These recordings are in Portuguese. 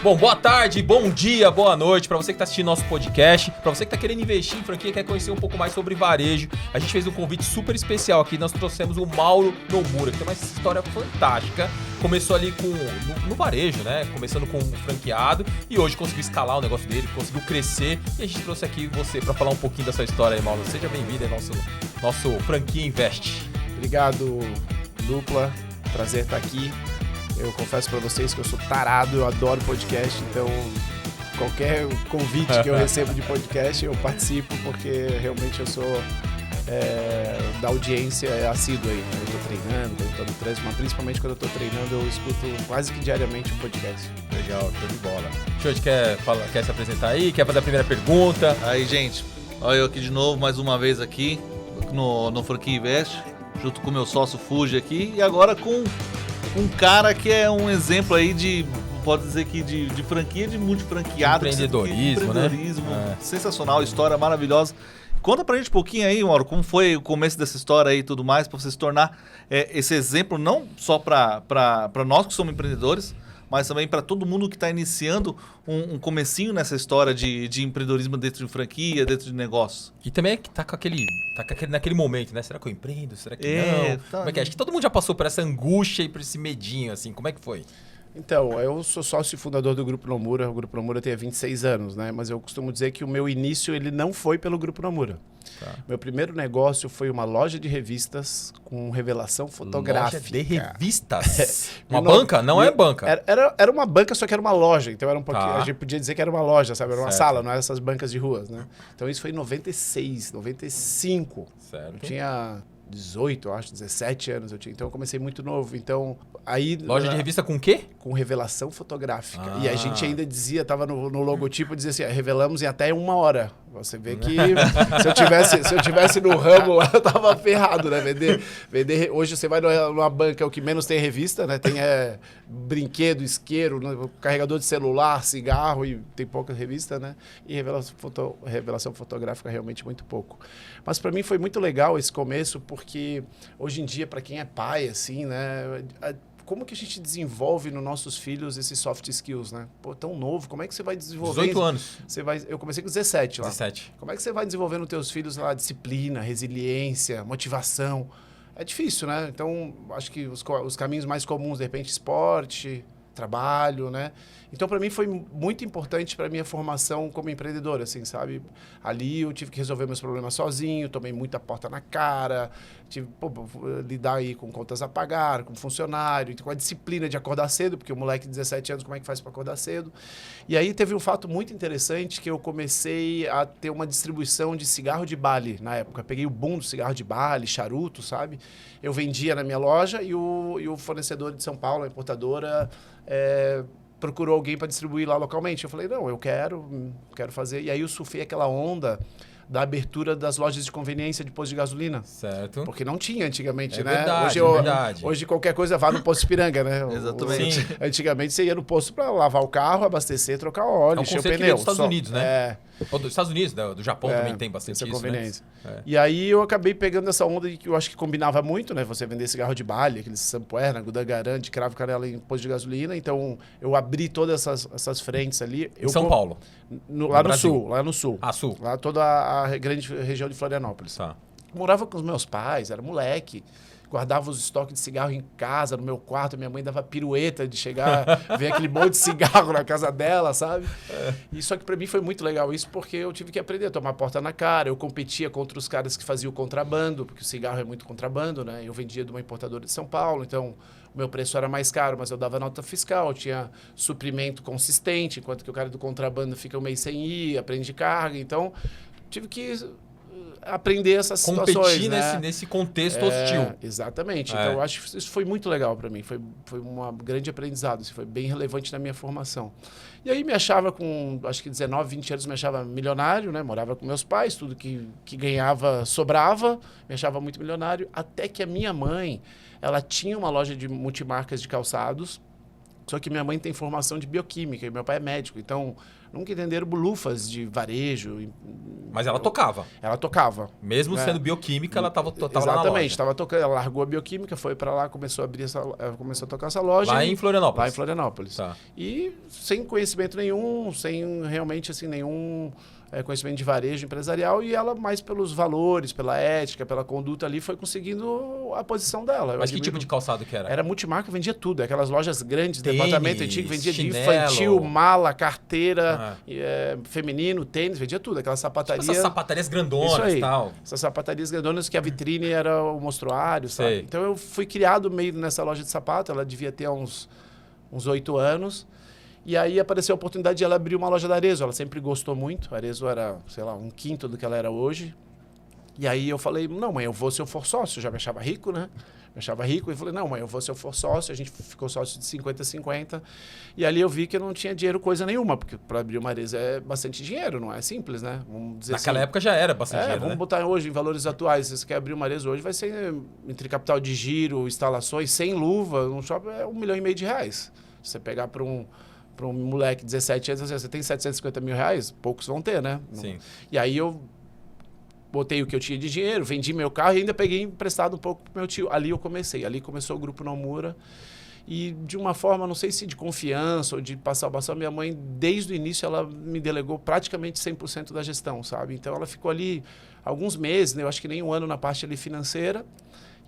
Bom, boa tarde, bom dia, boa noite para você que está assistindo nosso podcast, para você que está querendo investir em franquia e quer conhecer um pouco mais sobre varejo. A gente fez um convite super especial aqui, nós trouxemos o Mauro Nomura, que tem uma história fantástica. Começou ali no varejo, né? Começando com um franqueado e hoje conseguiu escalar o negócio dele, conseguiu crescer. E a gente trouxe aqui você para falar um pouquinho da sua história aí, Mauro. Seja bem-vindo ao nosso Franquia Invest. Obrigado, dupla. Prazer estar aqui. Eu confesso para vocês que eu sou tarado, eu adoro podcast, então qualquer convite que eu recebo de podcast eu participo, porque realmente eu sou da audiência assídua aí. Eu estou treinando, eu estou no mas principalmente quando eu estou treinando eu escuto quase que diariamente um podcast. Legal, show de bola. Xande, quer se apresentar aí? Quer fazer a primeira pergunta? Aí, gente, olha eu aqui de novo, mais uma vez aqui no Franquia Invest, junto com o meu sócio Fuji aqui, e agora com um cara que é um exemplo aí pode dizer que de franquia, de multifranqueado. Empreendedorismo, né? Sensacional, história maravilhosa. Conta pra gente um pouquinho aí, Mauro, como foi o começo dessa história aí e tudo mais, pra você se tornar esse exemplo, não só pra nós que somos empreendedores, mas também para todo mundo que está iniciando um comecinho nessa história de empreendedorismo dentro de franquia, dentro de negócio. E também é que tá naquele momento, né? Será que eu empreendo? Será que não? Tá. Como é que é? Acho que todo mundo já passou por essa angústia e por esse medinho, assim. Como é que foi? Então, eu sou sócio e fundador do Grupo Nomura. O Grupo Nomura tem 26 anos, né? Mas eu costumo dizer que o meu início ele não foi pelo Grupo Nomura. Tá. Meu primeiro negócio foi uma loja de revistas com revelação fotográfica. Loja de revistas? Uma banca? Não é banca. Era uma banca, só que era uma loja. Então era um pouquinho. A gente podia dizer que era uma loja, sabe? Era uma sala, não era essas bancas de ruas, né? Então isso foi em 96, 95. Certo. Eu tinha 18, eu acho, 17 anos eu tinha. Então eu comecei muito novo. Então, aí... Loja de revista com o quê? Com revelação fotográfica. E a gente ainda dizia, tava no logotipo, dizia assim, revelamos em até 1 hora. Você vê que se eu tivesse no ramo, eu tava ferrado, né? Vender, hoje você vai numa banca, o que menos tem revista, né? Tem brinquedo, isqueiro, carregador de celular, cigarro e tem pouca revista, né? E revelação fotográfica realmente muito pouco. Mas para mim foi muito legal esse começo, porque hoje em dia, para quem é pai, assim, né? Como que a gente desenvolve nos nossos filhos esses soft skills, né? Pô, tão novo, como é que você vai desenvolver? 18 anos. Eu comecei com 17 lá. 17. Como é que você vai desenvolver nos teus filhos lá disciplina, resiliência, motivação? É difícil, né? Então, acho que os caminhos mais comuns, de repente, esporte, trabalho, né? Então, para mim, foi muito importante para a minha formação como empreendedor, assim, sabe? Ali eu tive que resolver meus problemas sozinho, tomei muita porta na cara, tive lidar aí com contas a pagar, com funcionário, com a disciplina de acordar cedo, porque o moleque de 17 anos, como é que faz para acordar cedo? E aí teve um fato muito interessante que eu comecei a ter uma distribuição de cigarro de Bali na época. Peguei o boom do cigarro de Bali, charuto, sabe? Eu vendia na minha loja e o fornecedor de São Paulo, a importadora, procurou alguém para distribuir lá localmente. Eu falei, não, eu quero fazer. E aí eu surfei aquela onda da abertura das lojas de conveniência de posto de gasolina. Certo. Porque não tinha antigamente, né? Verdade, hoje qualquer coisa vá no posto Ipiranga, né? Exatamente. Antigamente você ia no posto para lavar o carro, abastecer, trocar óleo, encher o pneu. Que dos Estados Unidos, né? Ou dos Estados Unidos, do Japão também tem bastante isso, conveniência. Né? E aí eu acabei pegando essa onda que eu acho que combinava muito, né? Você vender cigarro de Bali, aqueles Sampuerna, Gudangaran, de cravo canela em posto de gasolina. Então eu abri todas essas frentes ali. Em São Paulo? Lá no sul. Ah, sul. Lá toda a grande região de Florianópolis. Tá. Morava com os meus pais, era moleque. Guardava os estoques de cigarro em casa, no meu quarto. Minha mãe dava pirueta de chegar, ver aquele monte de cigarro na casa dela, sabe? E só que para mim foi muito legal isso, porque eu tive que aprender a tomar porta na cara. Eu competia contra os caras que faziam contrabando, porque o cigarro é muito contrabando, né? Eu vendia de uma importadora de São Paulo, então o meu preço era mais caro, mas eu dava nota fiscal, tinha suprimento consistente, enquanto que o cara do contrabando fica um mês sem ir, aprende carga. Então, tive que aprender essas situações, competir, né? nesse contexto hostil. Exatamente. Então, eu acho que isso foi muito legal para mim. Foi um grande aprendizado. Assim, foi bem relevante na minha formação. E aí me achava com, acho que 19, 20 anos, me achava milionário, né? Morava com meus pais, tudo que ganhava sobrava. Me achava muito milionário. Até que a minha mãe, ela tinha uma loja de multimarcas de calçados. Só que minha mãe tem formação de bioquímica e meu pai é médico. Então, nunca entenderam bulufas de varejo. Mas ela tocava. Ela tocava. Mesmo sendo bioquímica, ela tava lá na loja. Exatamente, estava tocando. Ela largou a bioquímica, foi para lá, começou a tocar essa loja. Lá em Florianópolis. Lá em Florianópolis. Tá. E sem conhecimento nenhum, sem realmente assim, nenhum conhecimento de varejo empresarial, e ela mais pelos valores, pela ética, pela conduta ali, foi conseguindo a posição dela. Mas que tipo de calçado que era? Era multimarca, vendia tudo. Aquelas lojas grandes, Tênis, departamento antigo, vendia chinelo. de infantil, mala, carteira, feminino, tênis, vendia tudo. Aquelas sapatarias. Essas sapatarias grandonas e tal. Essas sapatarias grandonas que a vitrine era o mostruário, sabe? Sei. Então eu fui criado meio nessa loja de sapato, ela devia ter uns 8 anos. E aí apareceu a oportunidade de ela abrir uma loja da Arezzo. Ela sempre gostou muito. A Arezzo era, sei lá, 1/5 do que ela era hoje. E aí eu falei, não, mãe, eu vou se eu for sócio. Eu já me achava rico, né? Me achava rico. E falei, não, mãe, eu vou se eu for sócio. A gente ficou sócio de 50-50. E ali eu vi que eu não tinha dinheiro coisa nenhuma. Porque para abrir uma Arezzo é bastante dinheiro, não é simples, né? Vamos dizer Naquela assim, época já era bastante dinheiro, vamos né? botar hoje em valores atuais. Se você quer abrir uma Arezzo hoje, vai ser entre capital de giro, instalações, sem luva. Um shopping é R$1,5 milhão. Se você pegar para um moleque de 17 anos, você tem R$750 mil, poucos vão ter, né? Sim. E aí eu botei o que eu tinha de dinheiro, vendi meu carro e ainda peguei emprestado um pouco pro meu tio. Ali eu comecei, ali começou o Grupo Nomura. E de uma forma, não sei se de confiança ou de passar o bastão, minha mãe, desde o início, ela me delegou praticamente 100% da gestão, sabe? Então ela ficou ali alguns meses, né? Eu acho que nem um ano na parte ali financeira.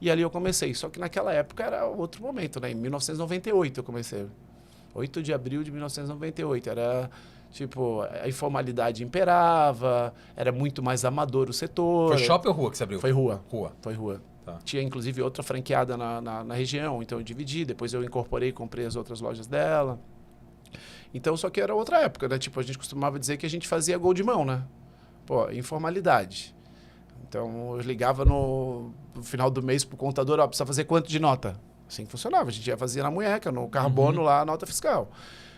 E ali eu comecei. Só que naquela época era outro momento, né? Em 1998 eu comecei. 8 de abril de 1998. Era, tipo, a informalidade imperava, era muito mais amador o setor. Foi shopping ou rua que você abriu? Foi rua. Rua. Foi rua. Tá. Tinha, inclusive, outra franqueada na região, então eu dividi, depois eu incorporei, comprei as outras lojas dela. Então, só que era outra época, né? Tipo, a gente costumava dizer que a gente fazia gol de mão, né? Pô, informalidade. Então, eu ligava no final do mês pro contador, ó, precisa fazer quanto de nota? Assim que funcionava. A gente ia fazer na munheca, no carbono lá, a nota fiscal.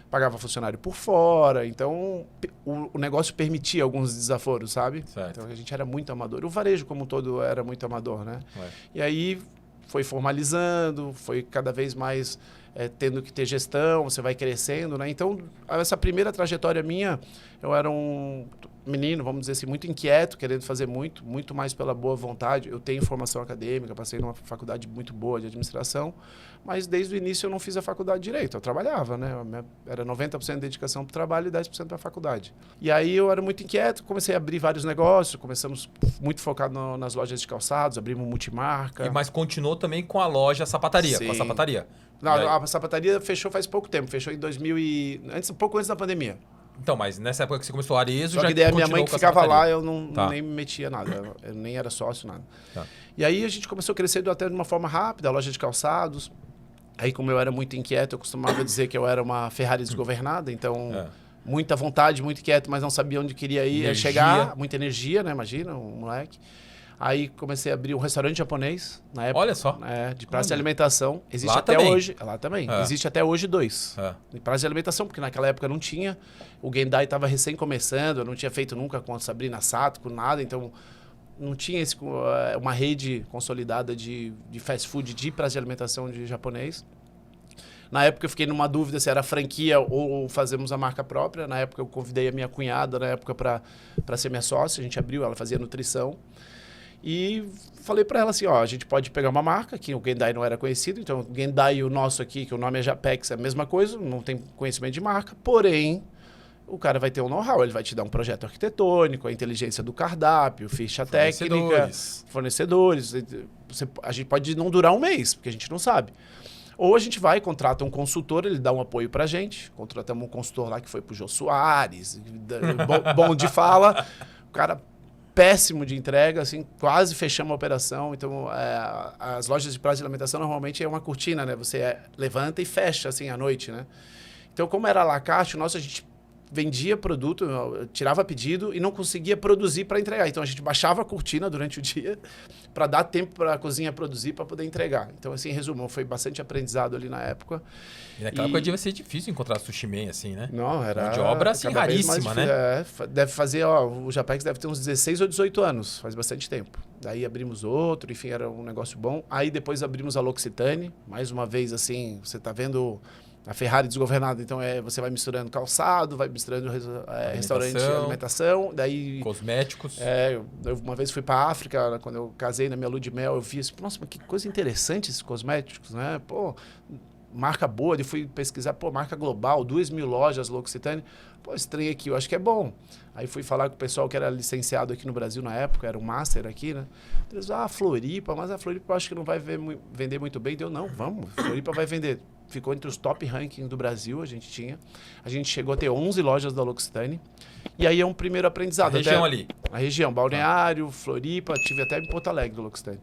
Pagava funcionário por fora. Então, o negócio permitia alguns desaforos, sabe? Certo. Então, a gente era muito amador. O varejo, como um todo, era muito amador, né? E aí, foi formalizando, foi cada vez mais tendo que ter gestão, você vai crescendo, né? Então, essa primeira trajetória minha, eu era um menino, vamos dizer assim, muito inquieto, querendo fazer muito mais pela boa vontade. Eu tenho formação acadêmica, passei numa faculdade muito boa de administração, mas desde o início eu não fiz a faculdade de direito, eu trabalhava, né? Era 90% de dedicação para o trabalho e 10% para a faculdade. E aí eu era muito inquieto, comecei a abrir vários negócios, começamos muito focado nas lojas de calçados, abrimos multimarca. Mas continuou também com a loja sapataria, Sim. com a sapataria. Não, a sapataria fechou faz pouco tempo, fechou em 2000 um pouco antes da pandemia. Então, mas nessa época que você começou a Arezzo, Só já que daí a minha mãe continuou que com a ficava sapataria. lá, eu não, Tá. nem me metia nada, eu nem era sócio, nada. Tá. E aí a gente começou crescendo até de uma forma rápida, a loja de calçados. Aí, como eu era muito inquieto, eu costumava dizer que eu era uma Ferrari desgovernada, então muita vontade, muito inquieto, mas não sabia onde queria ir, Energia. chegar, muita energia, né? Imagina, um moleque. Aí comecei a abrir um restaurante japonês, na época. Olha só. De praça de alimentação. Existe Lá até também? hoje. Lá também. Existe até hoje 2. De praça de alimentação, porque naquela época não tinha. O Gendai estava recém começando, eu não tinha feito nunca com a Sabrina Sato, com nada, então não tinha uma rede consolidada de fast food de praça de alimentação de japonês. Na época eu fiquei numa dúvida se era franquia ou fazemos a marca própria. Na época eu convidei a minha cunhada, na época, para ser minha sócia. A gente abriu, ela fazia nutrição. E falei para ela assim, ó, a gente pode pegar uma marca, que o Gendai não era conhecido, então o Gendai e o nosso aqui, que o nome é Japex, é a mesma coisa, não tem conhecimento de marca, porém, o cara vai ter um know-how, ele vai te dar um projeto arquitetônico, a inteligência do cardápio, ficha técnica, fornecedores. A gente pode não durar um mês, porque a gente não sabe. Ou a gente vai e contrata um consultor, ele dá um apoio pra gente, contratamos um consultor lá que foi pro Jô Soares, bom de fala, o cara péssimo de entrega, assim, quase fechamos a operação. Então, as lojas de praça de alimentação normalmente é uma cortina, né? Você levanta e fecha, assim, à noite, né? Então, como era à la carte, a gente vendia produto, tirava pedido e não conseguia produzir para entregar. Então, a gente baixava a cortina durante o dia para dar tempo para a cozinha produzir para poder entregar. Então, assim, em resumo, foi bastante aprendizado ali na época. E naquela época devia ser difícil encontrar sushi man, assim, né? Não, era... Mão de obra, assim, cada vez mais raríssima, né? Deve fazer, o Japex deve ter uns 16 ou 18 anos, faz bastante tempo. Daí abrimos outro, enfim, era um negócio bom. Aí depois abrimos a L'Occitane, mais uma vez, assim, você tá vendo A Ferrari desgovernada, então você vai misturando calçado, vai misturando restaurante, alimentação, daí... Cosméticos. Eu uma vez fui para a África, quando eu casei na minha lua de mel, eu vi assim, nossa, mas que coisa interessante esses cosméticos, né? Pô, marca boa, eu fui pesquisar, pô, marca global, 2.000 lojas, L'Occitane. Pô, esse trem aqui, eu acho que é bom. Aí fui falar com o pessoal que era licenciado aqui no Brasil na época, era um master aqui, né? Eles, Floripa, mas a Floripa eu acho que não vai vender muito bem. Deu, não, vamos, Floripa vai vender. Ficou entre os top rankings do Brasil, a gente tinha. A gente chegou a ter 11 lojas da L'Occitane. E aí é um primeiro aprendizado. A região ali. A região, Balneário, Floripa, tive até em Porto Alegre do L'Occitane.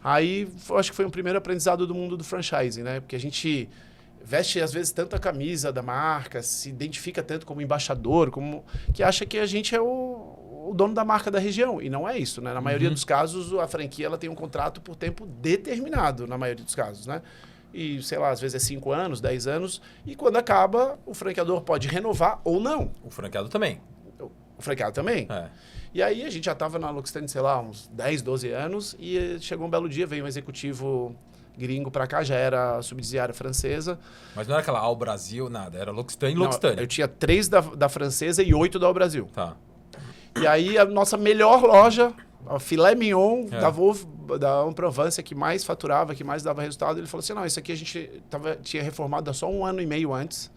Aí, eu acho que foi um primeiro aprendizado do mundo do franchising, né? Porque a gente veste, às vezes, tanto a camisa da marca, se identifica tanto como embaixador, que acha que a gente é o dono da marca da região. E não é isso, né? Na maioria dos casos, a franquia ela tem um contrato por tempo determinado, na maioria dos casos, né? E, sei lá, às vezes é 5 anos, 10 anos. E quando acaba, o franqueador pode renovar ou não. O franqueado também. O franqueado também. E aí a gente já estava na L'Occitane, sei lá, uns 10, 12 anos. E chegou um belo dia, veio um executivo gringo para cá, já era subsidiária francesa. Mas não era aquela Ao Brasil, nada. Era L'Occitane e L'Occitane. Eu tinha 3 da francesa e 8 da Ao Brasil. Tá. E aí a nossa melhor loja, a filé mignon da Provence, que mais faturava, que mais dava resultado, ele falou assim, não, isso aqui a gente tinha reformado há só 1 ano e meio antes.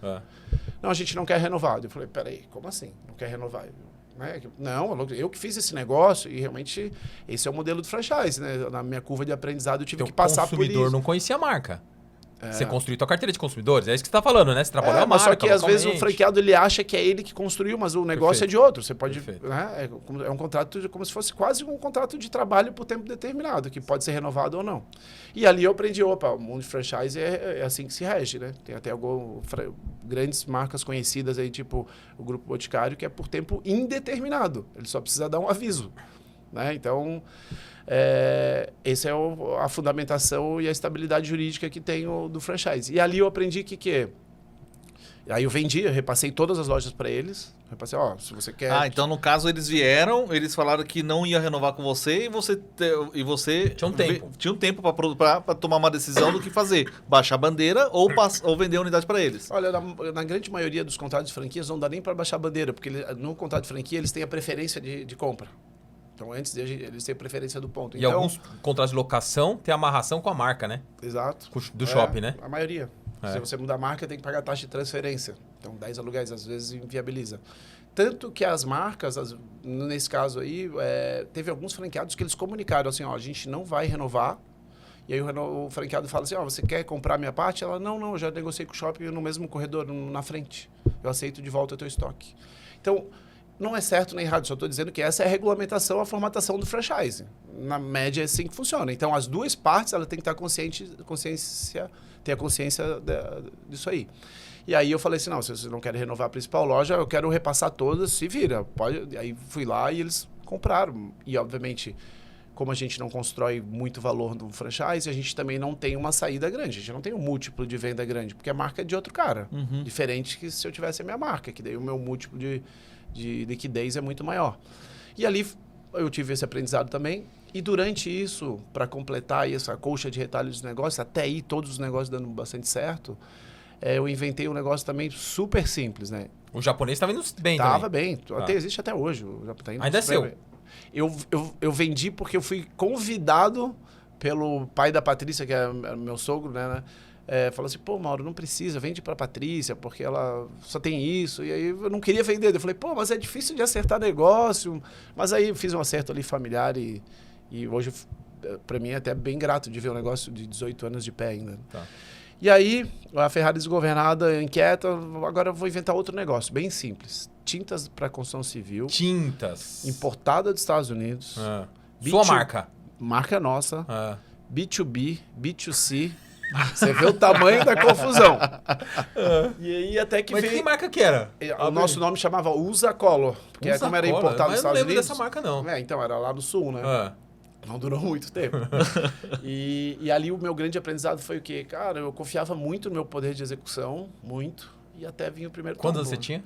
Não, a gente não quer renovar. Eu falei, peraí, como assim? Não quer renovar? Não, eu que fiz esse negócio e realmente esse é o modelo do franchise, né? Na minha curva de aprendizado eu tive que passar por isso. O consumidor não conhecia a marca. Você construiu tua carteira de consumidores, é isso que você está falando, né? Você trabalhou a marca, mas só que às vezes o localmente. franqueado ele acha que é ele que construiu, mas o negócio é de outro. Você pode, Perfeito. né? É um contrato como se fosse quase um contrato de trabalho por tempo determinado, que pode ser renovado ou não. E ali eu aprendi, o mundo de franchise é assim que se rege, né? Tem até grandes marcas conhecidas aí, tipo o Grupo Boticário, que é por tempo indeterminado. Ele só precisa dar um aviso, né? Então, essa é a fundamentação e a estabilidade jurídica que tem do franchise. E ali eu aprendi que aí eu vendi, eu repassei todas as lojas para eles. Repassei, se você quer... então no caso eles vieram, eles falaram que não ia renovar com você e você tinha um tempo. Tinha um tempo para tomar uma decisão do que fazer. Baixar a bandeira ou vender a unidade para eles. Olha, na grande maioria dos contratos de franquias não dá nem para baixar a bandeira, porque no contrato de franquia eles têm a preferência de compra. Então, antes eles têm preferência do ponto. E alguns contratos de locação têm amarração com a marca, né? Exato. Do shopping, né? A maioria. Se você mudar a marca, tem que pagar taxa de transferência. Então, 10 aluguéis, às vezes, inviabiliza. Tanto que as marcas, nesse caso aí, teve alguns franqueados que eles comunicaram assim, a gente não vai renovar. E aí o franqueado fala assim, você quer comprar minha parte? Ela, não, eu já negociei com o shopping no mesmo corredor, na frente. Eu aceito de volta o teu estoque. Então... Não é certo nem errado, só estou dizendo que essa é a regulamentação, a formatação do franchise. Na média é assim que funciona. Então, as duas partes ela tem que estar ter a consciência disso aí. E aí eu falei assim, não, se vocês não querem renovar a principal loja, eu quero repassar todas, se vira. Pode. Aí fui lá e eles compraram. E, obviamente, como a gente não constrói muito valor no franchise, a gente também não tem uma saída grande. A gente não tem um múltiplo de venda grande, porque a marca é de outro cara. Diferente que se eu tivesse a minha marca, que daí o meu múltiplo de liquidez é muito maior. E ali eu tive esse aprendizado também. E durante isso, para completar essa colcha de retalhos dos negócios, até aí todos os negócios dando bastante certo, eu inventei um negócio também super simples, né? O japonês estava indo bem Tava também. bem. Até existe até hoje. Ainda é seu? Eu vendi porque eu fui convidado pelo pai da Patrícia, que é meu sogro, né? Falou assim, Mauro, não precisa, vende para a Patrícia, porque ela só tem isso. E aí eu não queria vender. Eu falei, mas é difícil de acertar negócio. Mas aí eu fiz um acerto ali familiar e hoje, para mim, é até bem grato de ver um negócio de 18 anos de pé ainda. Tá. E aí, a Ferrari desgovernada, inquieta, agora eu vou inventar outro negócio, bem simples. Tintas para construção civil. Tintas. Importada dos Estados Unidos. Sua marca. Marca nossa. B2B, B2C. Você vê o tamanho da confusão. E aí até que Mas veio... que marca que era? O nosso nome chamava Usa Color, porque como era importado dos Estados Unidos... Mas eu não lembro dessa marca, não. Então, era lá do Sul, né? Não durou muito tempo. E ali o meu grande aprendizado foi o quê? Cara, eu confiava muito no meu poder de execução, muito, e até vinha o primeiro tombo. Quantos você tinha?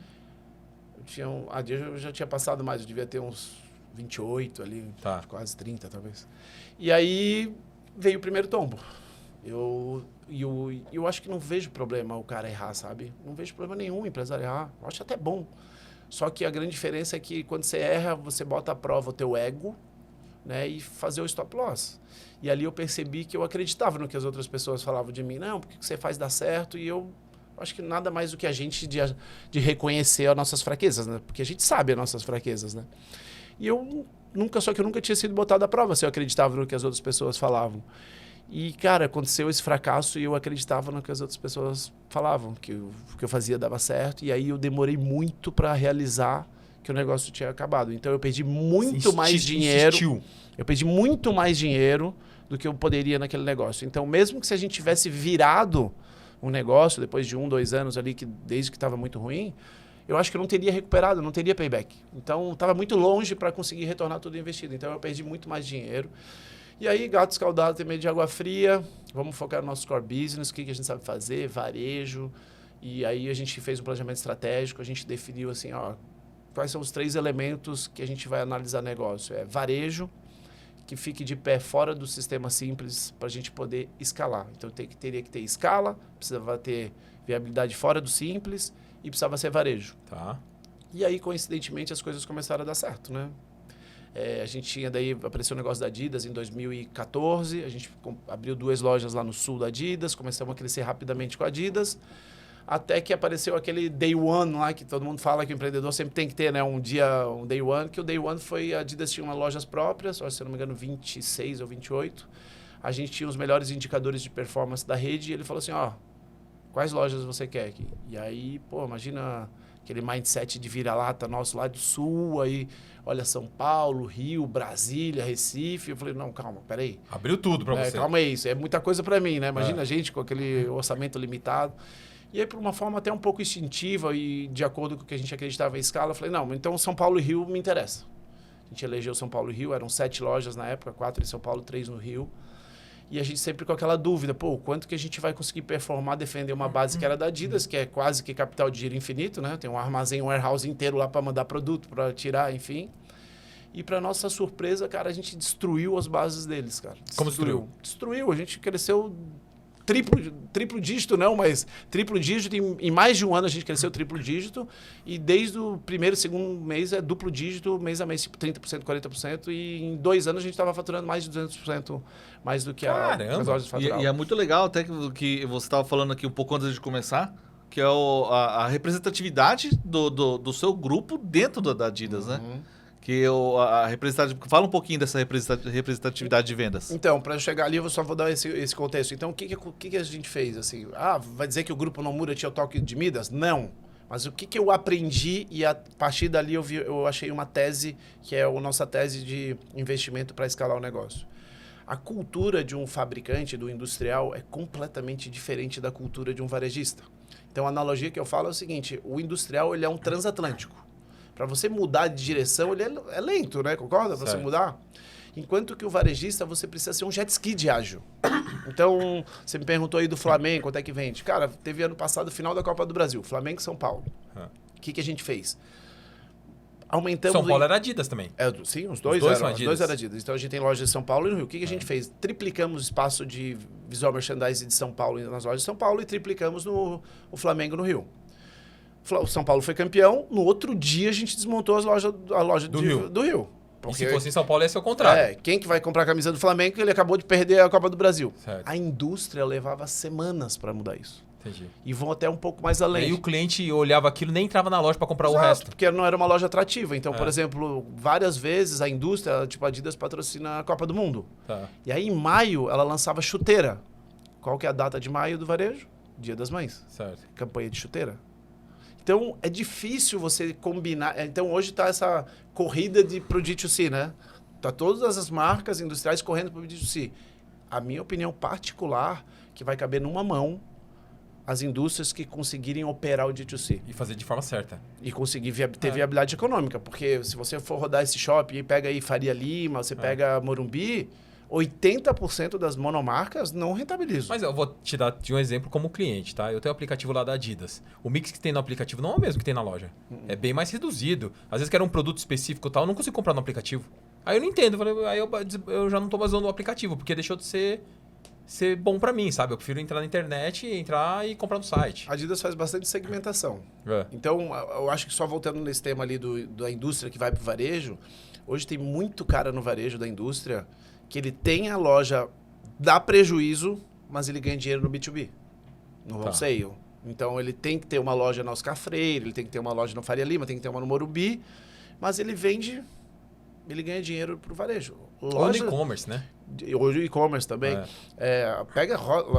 Eu já tinha passado mais, eu devia ter uns 28 ali, tá. Quase 30 talvez. E aí veio o primeiro tombo. Eu acho que não vejo problema o cara errar, sabe? Não vejo problema nenhum o empresário errar. Eu acho até bom. Só que a grande diferença é que quando você erra, você bota à prova o teu ego, né? E fazer o stop loss. E ali eu percebi que eu acreditava no que as outras pessoas falavam de mim. Não, porque o que você faz dá certo. E eu acho que nada mais do que a gente de reconhecer as nossas fraquezas, né? Porque a gente sabe as nossas fraquezas, né? E eu nunca tinha sido botado à prova se eu acreditava no que as outras pessoas falavam. E, cara, aconteceu esse fracasso e eu acreditava no que as outras pessoas falavam, que o que eu fazia dava certo. E aí eu demorei muito para realizar que o negócio tinha acabado. Então eu perdi muito mais dinheiro. Eu perdi muito mais dinheiro do que eu poderia naquele negócio. Então, mesmo que se a gente tivesse virado um negócio depois de 1, 2 anos ali, desde que estava muito ruim, eu acho que eu não teria recuperado, não teria payback. Então, estava muito longe para conseguir retornar tudo investido. Então, eu perdi muito mais dinheiro. E aí, gato escaldado tem medo de água fria. Vamos focar no nosso core business, o que a gente sabe fazer, varejo. E aí, a gente fez um planejamento estratégico, a gente definiu assim, ó, quais são os 3 elementos que a gente vai analisar negócio. É varejo, que fique de pé fora do sistema simples para a gente poder escalar. Então, teria que ter escala, precisava ter viabilidade fora do simples e precisava ser varejo. Tá. E aí, coincidentemente, as coisas começaram a dar certo, né? A gente tinha, daí apareceu o negócio da Adidas em 2014, a gente abriu 2 lojas lá no sul da Adidas, começamos a crescer rapidamente com a Adidas, até que apareceu aquele day one lá, que todo mundo fala que o empreendedor sempre tem que ter, né, um day one, que o day one foi, a Adidas tinha umas lojas próprias, se eu não me engano 26 ou 28, a gente tinha os melhores indicadores de performance da rede, e ele falou assim, ó, quais lojas você quer aqui? E aí, pô, imagina aquele mindset de vira-lata nosso lá do sul, aí olha São Paulo, Rio, Brasília, Recife. Eu falei, não, calma, peraí. Abriu tudo para você. Calma aí, isso é muita coisa para mim, né? Imagina a gente com aquele orçamento limitado. E aí, por uma forma até um pouco instintiva e de acordo com o que a gente acreditava em escala, eu falei, não, então São Paulo e Rio me interessa. A gente elegeu São Paulo e Rio, eram 7 lojas na época, 4 em São Paulo, 3 no Rio. E a gente sempre com aquela dúvida, pô, quanto que a gente vai conseguir performar, defender uma base que era da Adidas, que é quase que capital de giro infinito, né? Tem um armazém, um warehouse inteiro lá para mandar produto, para tirar, enfim. E para nossa surpresa, cara, a gente destruiu as bases deles, cara. Como destruiu? Destruiu, a gente cresceu triplo dígito não, mas triplo dígito, em mais de um ano a gente cresceu triplo dígito, e desde o primeiro, segundo mês é duplo dígito, mês a mês, tipo 30%, 40%, e em 2 anos a gente estava faturando mais de 200% mais do que as lojas faturavam. E é muito legal até que você estava falando aqui um pouco antes de começar, que é a representatividade do seu grupo dentro da Adidas, né? Que a representatividade... Fala um pouquinho dessa representatividade de vendas. Então, para chegar ali, eu só vou dar esse contexto. Então, o que a gente fez? Assim, vai dizer que o Grupo Nomura tinha o toque de Midas? Não. Mas o que eu aprendi e a partir dali eu achei uma tese, que é a nossa tese de investimento para escalar o negócio. A cultura de um fabricante, do industrial, é completamente diferente da cultura de um varejista. Então, a analogia que eu falo é o seguinte, o industrial ele é um transatlântico. Para você mudar de direção, ele é lento, né? Concorda? Para você mudar. Enquanto que o varejista, você precisa ser um jet ski de ágil. Então, você me perguntou aí do Flamengo, quanto é que vende? Cara, teve ano passado, final da Copa do Brasil, Flamengo e São Paulo. O que a gente fez? Aumentamos... São Paulo era Adidas também. Sim, os dois eram Adidas. Então, a gente tem lojas de São Paulo e no Rio. O que a gente fez? Triplicamos o espaço de visual merchandising de São Paulo nas lojas de São Paulo e triplicamos o Flamengo no Rio. O São Paulo foi campeão, no outro dia a gente desmontou a loja do Rio. Porque, e se fosse em São Paulo ia ser o contrário. Quem que vai comprar a camisa do Flamengo? Ele acabou de perder a Copa do Brasil. Certo. A indústria levava semanas para mudar isso. Entendi. E vão até um pouco mais além. E aí o cliente olhava aquilo e nem entrava na loja para comprar o resto. Porque não era uma loja atrativa. Então, por exemplo, várias vezes a indústria, tipo a Adidas patrocina a Copa do Mundo. Tá. E aí em maio ela lançava chuteira. Qual que é a data de maio do varejo? Dia das Mães. Certo. Campanha de chuteira. Então, é difícil você combinar. Então, hoje está essa corrida pro D2C, né? Tá todas as marcas industriais correndo para o D2C. A minha opinião particular, que vai caber numa mão as indústrias que conseguirem operar o D2C. E fazer de forma certa. E conseguir ter viabilidade econômica. Porque se você for rodar esse shopping, pega aí Faria Lima, você pega Morumbi... 80% das monomarcas não rentabilizam. Mas eu vou te dar de um exemplo como cliente, tá? Eu tenho o aplicativo lá da Adidas. O mix que tem no aplicativo não é o mesmo que tem na loja. É bem mais reduzido. Às vezes quero um produto específico e tal, eu não consigo comprar no aplicativo. Aí eu não entendo. Aí eu já não tô mais usando o aplicativo, porque deixou de ser ser bom pra mim, sabe? Eu prefiro entrar na internet, entrar e comprar no site. A Adidas faz bastante segmentação. Então, eu acho que só voltando nesse tema ali da indústria que vai pro varejo, hoje tem muito cara no varejo da indústria que ele tem a loja, dá prejuízo, mas ele ganha dinheiro no B2B, no wholesale. Então, ele tem que ter uma loja na Oscar Freire, ele tem que ter uma loja no Faria Lima, tem que ter uma no Morumbi, mas ele vende, ele ganha dinheiro pro varejo. Ou no e-commerce, né? Hoje o e-commerce também. Pega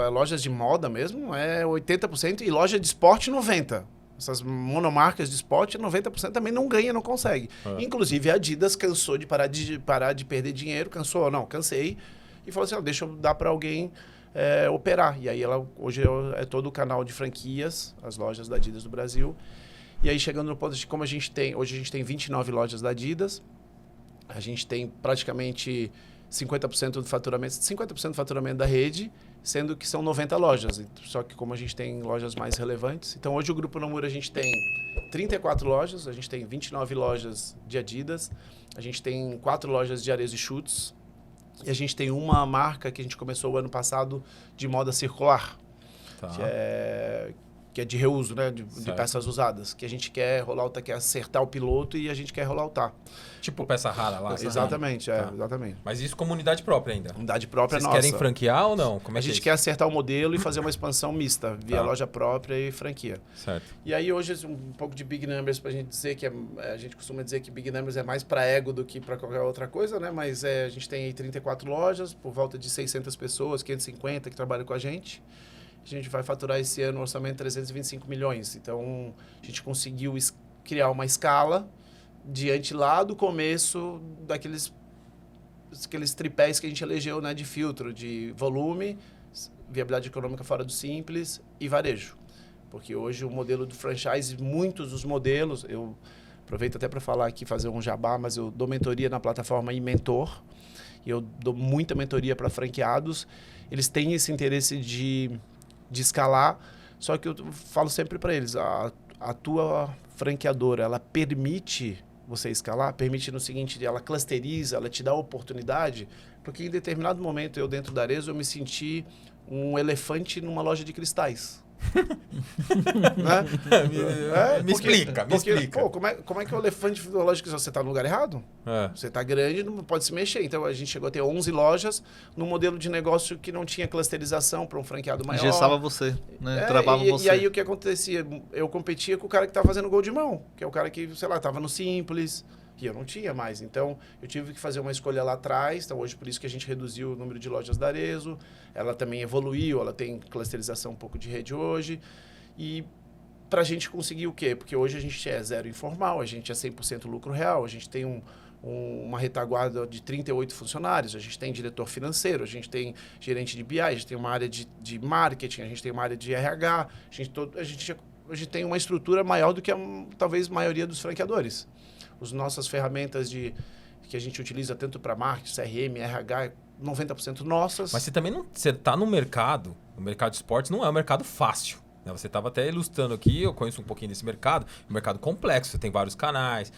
lojas de moda mesmo, é 80%, e loja de esporte 90%. Essas monomarcas de esporte, 90% também não ganha, não consegue. Inclusive, a Adidas cansou de parar de perder dinheiro, cansei, e falou assim, deixa eu dar para alguém operar. E aí, hoje é todo o canal de franquias, as lojas da Adidas do Brasil. E aí, chegando no ponto de como hoje a gente tem 29 lojas da Adidas, a gente tem praticamente 50% do faturamento da rede, sendo que são 90 lojas. Só que como a gente tem lojas mais relevantes... Então, hoje o Grupo Nomura, a gente tem 34 lojas, a gente tem 29 lojas de Adidas, a gente tem 4 lojas de areias e chutes, e a gente tem uma marca que a gente começou o ano passado de moda circular, que é de reuso, né? De peças usadas, que a gente quer quer acertar o piloto e a gente quer rolloutar. Tipo peça rara lá. Exatamente, exatamente. Mas isso como unidade própria ainda? Unidade própria nossa. Vocês querem franquear ou não? Como é a gente quer acertar o modelo e fazer uma expansão mista, via loja própria e franquia. Certo. E aí hoje um pouco de big numbers pra gente dizer que a gente costuma dizer que big numbers é mais para ego do que para qualquer outra coisa, né? Mas a gente tem aí 34 lojas, por volta de 600 pessoas, 550 que trabalham com a gente. A gente vai faturar esse ano um orçamento de 325 milhões. Então, a gente conseguiu criar uma escala diante lá do começo daqueles tripés que a gente elegeu, né, de filtro, de volume, viabilidade econômica fora do simples e varejo. Porque hoje o modelo do franchise, muitos dos modelos, eu aproveito até para falar aqui, fazer um jabá, mas eu dou mentoria na plataforma eMentor, e eu dou muita mentoria para franqueados. Eles têm esse interesse de escalar, só que eu falo sempre para eles, a tua franqueadora, ela permite você escalar, permite no seguinte, ela clusteriza, ela te dá oportunidade, porque em determinado momento eu dentro da Arezzo eu me senti um elefante numa loja de cristais. Né? Me explica. Pô, como é que o elefante da loja de cristais? Você está no lugar errado? Você está grande, não pode se mexer. Então, a gente chegou a ter 11 lojas num modelo de negócio que não tinha clusterização para um franqueado maior. Engessava você, né? Travava você. E aí, o que acontecia? Eu competia com o cara que estava fazendo gol de mão, que é o cara que, sei lá, estava no Simples, que eu não tinha mais. Então, eu tive que fazer uma escolha lá atrás. Então, hoje, por isso que a gente reduziu o número de lojas da Arezzo. Ela também evoluiu, ela tem clusterização um pouco de rede hoje. E para a gente conseguir o quê? Porque hoje a gente é zero informal, a gente é 100% lucro real, a gente tem uma retaguarda de 38 funcionários, a gente tem diretor financeiro, a gente tem gerente de BI, a gente tem uma área de marketing, a gente tem uma área de RH, a gente tem uma estrutura maior do que talvez a maioria dos franqueadores. As nossas ferramentas que a gente utiliza tanto para marketing, CRM, RH, 90% nossas. Mas você está no mercado de esportes não é um mercado fácil. Né? Você estava até ilustrando aqui, eu conheço um pouquinho desse mercado, um mercado complexo, você tem vários canais,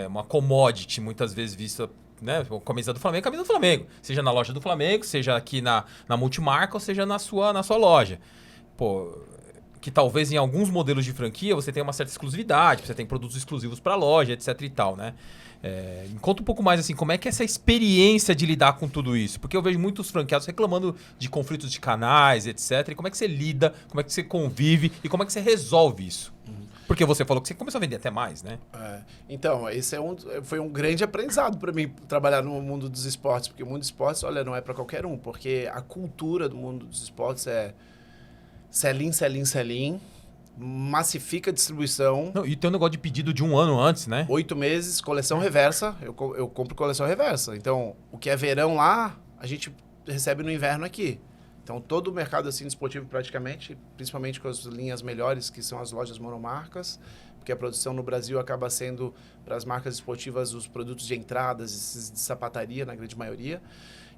uma commodity muitas vezes vista, né, camisa do Flamengo, seja na loja do Flamengo, seja aqui na multimarca ou seja na sua loja. Pô, que talvez em alguns modelos de franquia você tenha uma certa exclusividade, você tem produtos exclusivos para a loja, etc e tal, né? Conta um pouco mais assim, como é que é essa experiência de lidar com tudo isso? Porque eu vejo muitos franqueados reclamando de conflitos de canais, etc. E como é que você lida, como é que você convive e como é que você resolve isso? Porque você falou que você começou a vender até mais, né? Então, esse foi um grande aprendizado para mim trabalhar no mundo dos esportes, porque o mundo dos esportes, olha, não é para qualquer um, porque a cultura do mundo dos esportes é sell-in, massifica a distribuição. Não, e tem um negócio de pedido de 1 ano antes, né? 8 meses, coleção reversa. Eu compro coleção reversa. Então, o que é verão lá, a gente recebe no inverno aqui. Então, todo o mercado assim, desportivo praticamente, principalmente com as linhas melhores, que são as lojas monomarcas, porque a produção no Brasil acaba sendo, para as marcas esportivas, os produtos de entradas, de sapataria, na grande maioria.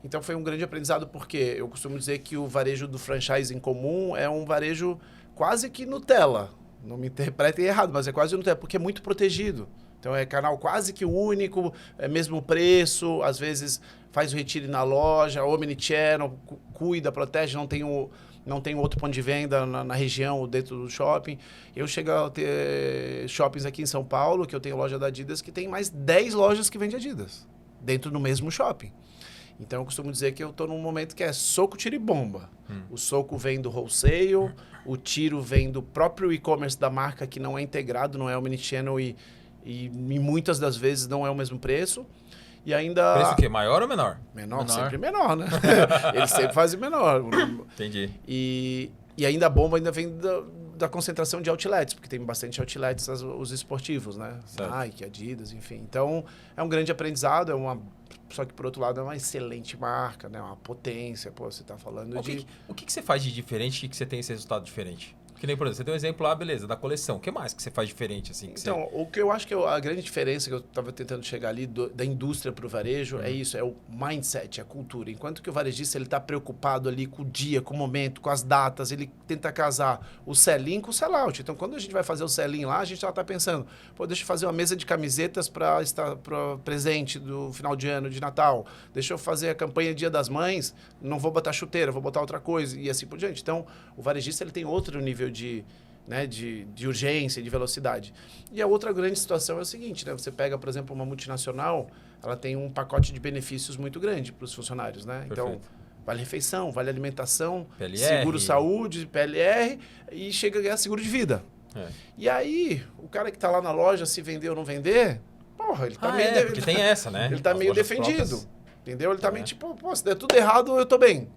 Então, foi um grande aprendizado, porque eu costumo dizer que o varejo do franchise em comum é um varejo quase que Nutella. Não me interpretem errado, mas é quase Nutella, porque é muito protegido. Então é canal quase que único, é mesmo preço, às vezes faz o retire na loja, omnichannel, cuida, protege, não tem outro ponto de venda na região ou dentro do shopping. Eu chego a ter shoppings aqui em São Paulo, que eu tenho loja da Adidas, que tem mais 10 lojas que vendem Adidas, dentro do mesmo shopping. Então eu costumo dizer que eu estou num momento que é soco, tiro e bomba. O soco vem do wholesale, o tiro vem do próprio e-commerce da marca, que não é integrado, não é omnichannel e muitas das vezes não é o mesmo preço. E ainda... Preço o quê? Maior ou menor? Menor, sempre menor, né? Eles sempre fazem menor. Entendi. E ainda a bomba ainda vem da concentração de outlets, porque tem bastante outlets os esportivos, né? Certo. Nike, Adidas, enfim. Então, é um grande aprendizado, só que, por outro lado, é uma excelente marca, né? Uma potência, pô, você tá falando O que você faz de diferente que você tem esse resultado diferente? Que nem, por exemplo, você tem um exemplo lá, beleza, da coleção. O que mais que você faz diferente, assim? Então, o que eu acho que a grande diferença que eu estava tentando chegar ali da indústria para o varejo é isso, é o mindset, a cultura. Enquanto que o varejista ele está preocupado ali com o dia, com o momento, com as datas, ele tenta casar o sell-in com o sell-out. Então, quando a gente vai fazer o sell-in lá, a gente já está pensando, pô, deixa eu fazer uma mesa de camisetas para presente do final de ano, de Natal. Deixa eu fazer a campanha Dia das Mães, não vou botar chuteira, vou botar outra coisa e assim por diante. Então, o varejista ele tem outro nível de urgência, de velocidade. E a outra grande situação é o seguinte, né? Você pega, por exemplo, uma multinacional, ela tem um pacote de benefícios muito grande para os funcionários, né? Perfeito. Então, vale refeição, vale alimentação, PLR. seguro-saúde, PLR, e chega a ganhar seguro de vida. E aí, o cara que está lá na loja, se vender ou não vender, porra, ele está meio... porque tem essa, né? Ele está As meio lojas defendido, próprias. entendeu? Ele está meio tipo, pô, se der tudo errado, eu estou bem.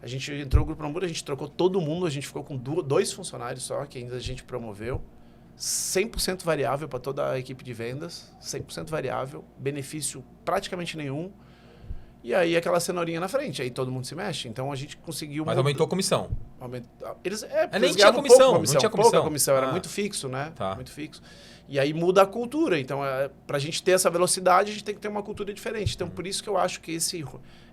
A gente entrou no Grupo Nomura, a gente trocou todo mundo, a gente ficou com 2 funcionários só, que ainda a gente promoveu. 100% variável para toda a equipe de vendas, 100% variável, benefício praticamente nenhum. E aí aquela cenourinha na frente, aí todo mundo se mexe. Então a gente conseguiu... Mas aumentou a comissão. Eles nem tinha comissão, não tinha comissão. Pouca comissão, era muito fixo, né? Tá. Muito fixo. E aí muda a cultura. Então, para a gente ter essa velocidade, a gente tem que ter uma cultura diferente. Então, por isso que eu acho que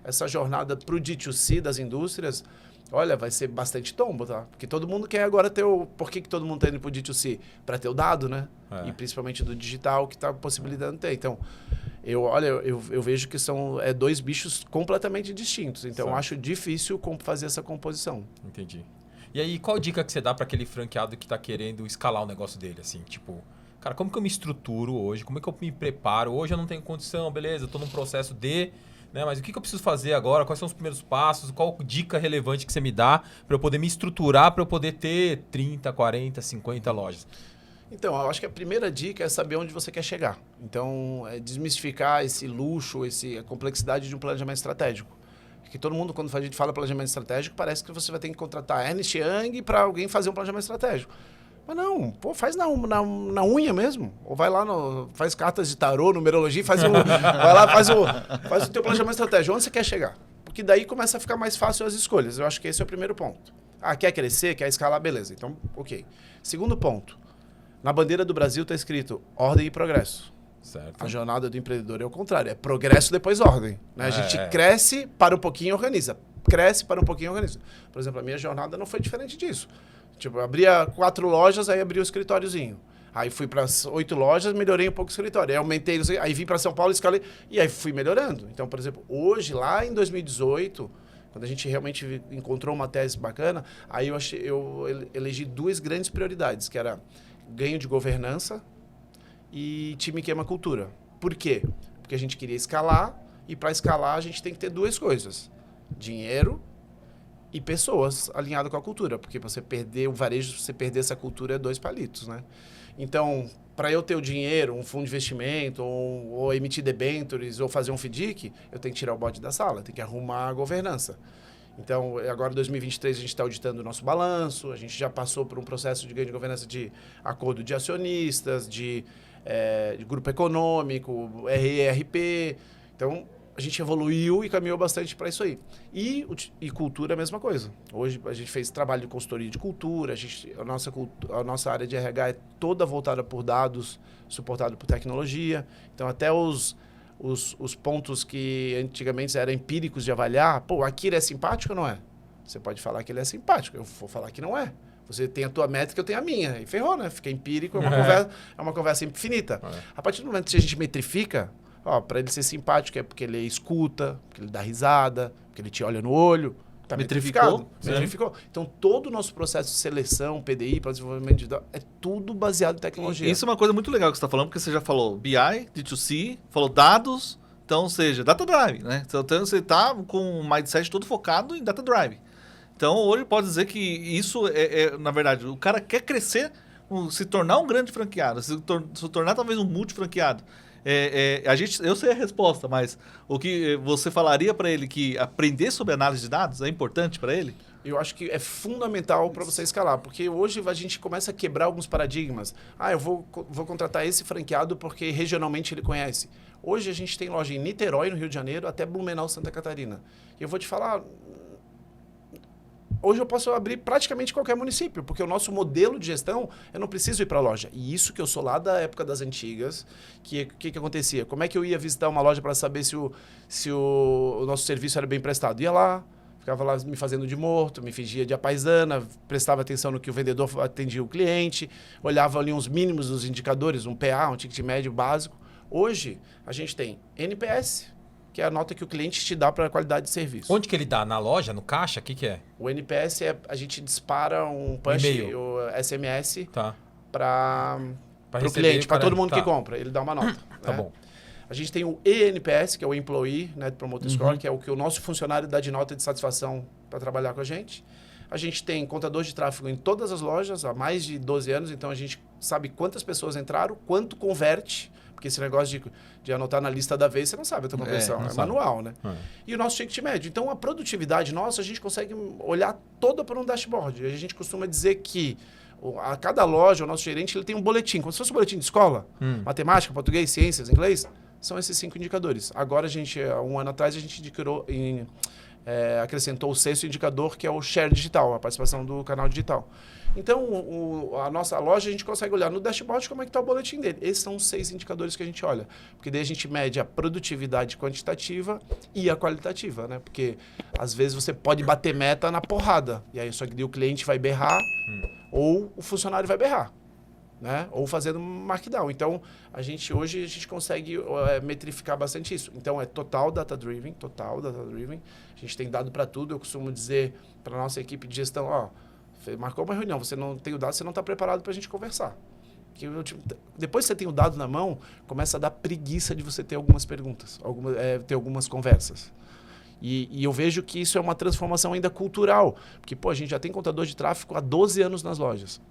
essa jornada para o D2C das indústrias, olha, vai ser bastante tombo, tá? Porque todo mundo quer agora ter o... Por que todo mundo está indo para o D2C? Para ter o dado, né? E principalmente do digital, que está possibilitando ter. Então, eu vejo que são 2 bichos completamente distintos. Então, eu acho difícil fazer essa composição. Entendi. E aí, qual dica que você dá para aquele franqueado que está querendo escalar o negócio dele, assim? Tipo, cara, como que eu me estruturo hoje? Como é que eu me preparo? Hoje eu não tenho condição, beleza, eu estou num processo de... Né, mas o que eu preciso fazer agora? Quais são os primeiros passos? Qual dica relevante que você me dá para eu poder me estruturar, para eu poder ter 30, 40, 50 lojas? Então, eu acho que a primeira dica é saber onde você quer chegar. Então, é desmistificar esse luxo, a complexidade de um planejamento estratégico. Porque todo mundo, quando a gente fala planejamento estratégico, parece que você vai ter que contratar Ernst Young para alguém fazer um planejamento estratégico. Mas não, pô, faz na unha mesmo. Ou vai lá, faz cartas de tarô, numerologia, vai lá, faz o teu planejamento estratégico. Onde você quer chegar? Porque daí começa a ficar mais fácil as escolhas. Eu acho que esse é o primeiro ponto. Quer crescer, quer escalar, beleza. Então, ok. Segundo ponto. Na bandeira do Brasil está escrito ordem e progresso. Certo. A jornada do empreendedor é o contrário. É progresso depois ordem. Né? A gente cresce, para um pouquinho e organiza. Cresce, para um pouquinho e organiza. Por exemplo, a minha jornada não foi diferente disso. Tipo, eu abria 4 lojas, aí abri o escritóriozinho. Aí fui para as 8 lojas, melhorei um pouco o escritório. Aí aumentei, aí vim para São Paulo, escalei, e aí fui melhorando. Então, por exemplo, hoje, lá em 2018, quando a gente realmente encontrou uma tese bacana, aí eu elegi 2 grandes prioridades, que era ganho de governança e time queima cultura. Por quê? Porque a gente queria escalar, e para escalar a gente tem que ter 2 coisas. Dinheiro e pessoas alinhadas com a cultura, porque você perder o varejo, você perder essa cultura é 2 palitos, né? Então, para eu ter o dinheiro, um fundo de investimento, ou emitir debentures, ou fazer um FDIC, eu tenho que tirar o bode da sala, tenho que arrumar a governança. Então, agora em 2023 a gente está auditando o nosso balanço, a gente já passou por um processo de ganho de governança de acordo de acionistas, de grupo econômico, RERP. Então, a gente evoluiu e caminhou bastante para isso aí. E cultura é a mesma coisa. Hoje a gente fez trabalho de consultoria de cultura, a nossa área de RH é toda voltada por dados, suportada por tecnologia. Então até os pontos que antigamente eram empíricos de avaliar, pô, aqui ele é simpático ou não é? Você pode falar que ele é simpático, eu vou falar que não é. Você tem a tua métrica, eu tenho a minha. E ferrou, né? Fica empírico, é uma conversa infinita. A partir do momento que a gente metrifica, para ele ser simpático é porque ele escuta, porque ele dá risada, porque ele te olha no olho. Tá metrificado. Metrificou. Então, todo o nosso processo de seleção, PDI, para desenvolvimento digital, é tudo baseado em tecnologia. Isso é uma coisa muito legal que você está falando, porque você já falou BI, D2C, falou dados, então, ou seja, Data Drive, né? Então, você está com o mindset todo focado em Data Drive. Então, hoje pode dizer que isso na verdade, o cara quer crescer, se tornar um grande franqueado, se tornar talvez um multifranqueado. Eu sei a resposta, mas o que você falaria para ele que aprender sobre análise de dados é importante para ele? Eu acho que é fundamental para você escalar, porque hoje a gente começa a quebrar alguns paradigmas. Eu vou contratar esse franqueado porque regionalmente ele conhece. Hoje a gente tem loja em Niterói, no Rio de Janeiro, até Blumenau, Santa Catarina. E eu vou te falar... Hoje eu posso abrir praticamente qualquer município, porque o nosso modelo de gestão, eu não preciso ir para a loja. E isso que eu sou lá da época das antigas, que acontecia? Como é que eu ia visitar uma loja para saber se o nosso serviço era bem prestado? Ia lá, ficava lá me fazendo de morto, me fingia de apaisana, prestava atenção no que o vendedor atendia o cliente, olhava ali uns mínimos dos indicadores, um PA, um ticket médio básico. Hoje, a gente tem NPS, que é a nota que o cliente te dá para a qualidade de serviço. Onde que ele dá? Na loja? No caixa? O que é? O NPS a gente dispara um push, o SMS, para o cliente, para todo mundo que compra. Ele dá uma nota. Tá bom. A gente tem o ENPS, que é o Employee Net Promoter Score, que é o que o nosso funcionário dá de nota de satisfação para trabalhar com a gente. A gente tem contador de tráfego em todas as lojas há mais de 12 anos, então a gente sabe quantas pessoas entraram, quanto converte, porque esse negócio de anotar na lista da vez, você não sabe a tua conversão, é manual, né? E o nosso ticket médio. Então, a produtividade nossa, a gente consegue olhar toda por um dashboard. A gente costuma dizer que a cada loja, o nosso gerente, ele tem um boletim, como se fosse um boletim de escola, matemática, português, ciências, inglês, são esses 5 indicadores. Agora, há um ano atrás, a gente acrescentou o 6º indicador, que é o share digital, a participação do canal digital. Então, a nossa loja, a gente consegue olhar no dashboard como é que está o boletim dele. Esses são os 6 indicadores que a gente olha. Porque daí a gente mede a produtividade quantitativa e a qualitativa, né? Porque, às vezes, você pode bater meta na porrada. E aí, só que daí o cliente vai berrar ou o funcionário vai berrar, né? Ou fazendo markdown. Então, hoje a gente consegue metrificar bastante isso. Então, é total data-driven. A gente tem dado para tudo. Eu costumo dizer para a nossa equipe de gestão, você marcou uma reunião, você não tem o dado, você não está preparado para a gente conversar. Depois que você tem o dado na mão, começa a dar preguiça de você ter algumas perguntas, ter algumas conversas. E eu vejo que isso é uma transformação ainda cultural, porque a gente já tem contador de tráfego há 12 anos nas lojas.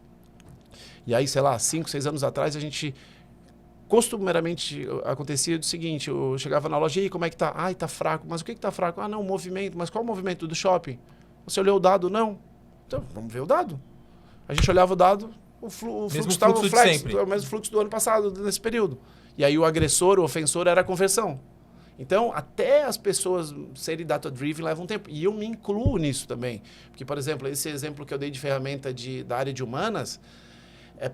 E aí, sei lá, 5, 6 anos atrás, a gente costumeiramente acontecia o seguinte, eu chegava na loja, e aí, como é que tá? Tá fraco. Mas o que tá fraco? Não, o movimento. Mas qual o movimento do shopping? Você olhou o dado? Não. Então, vamos ver o dado. A gente olhava o dado, o fluxo estava o mesmo fluxo do ano passado, nesse período. E aí o agressor, o ofensor, era a conversão. Então, até as pessoas serem data-driven leva um tempo. E eu me incluo nisso também. Porque, por exemplo, esse exemplo que eu dei de ferramenta da área de humanas,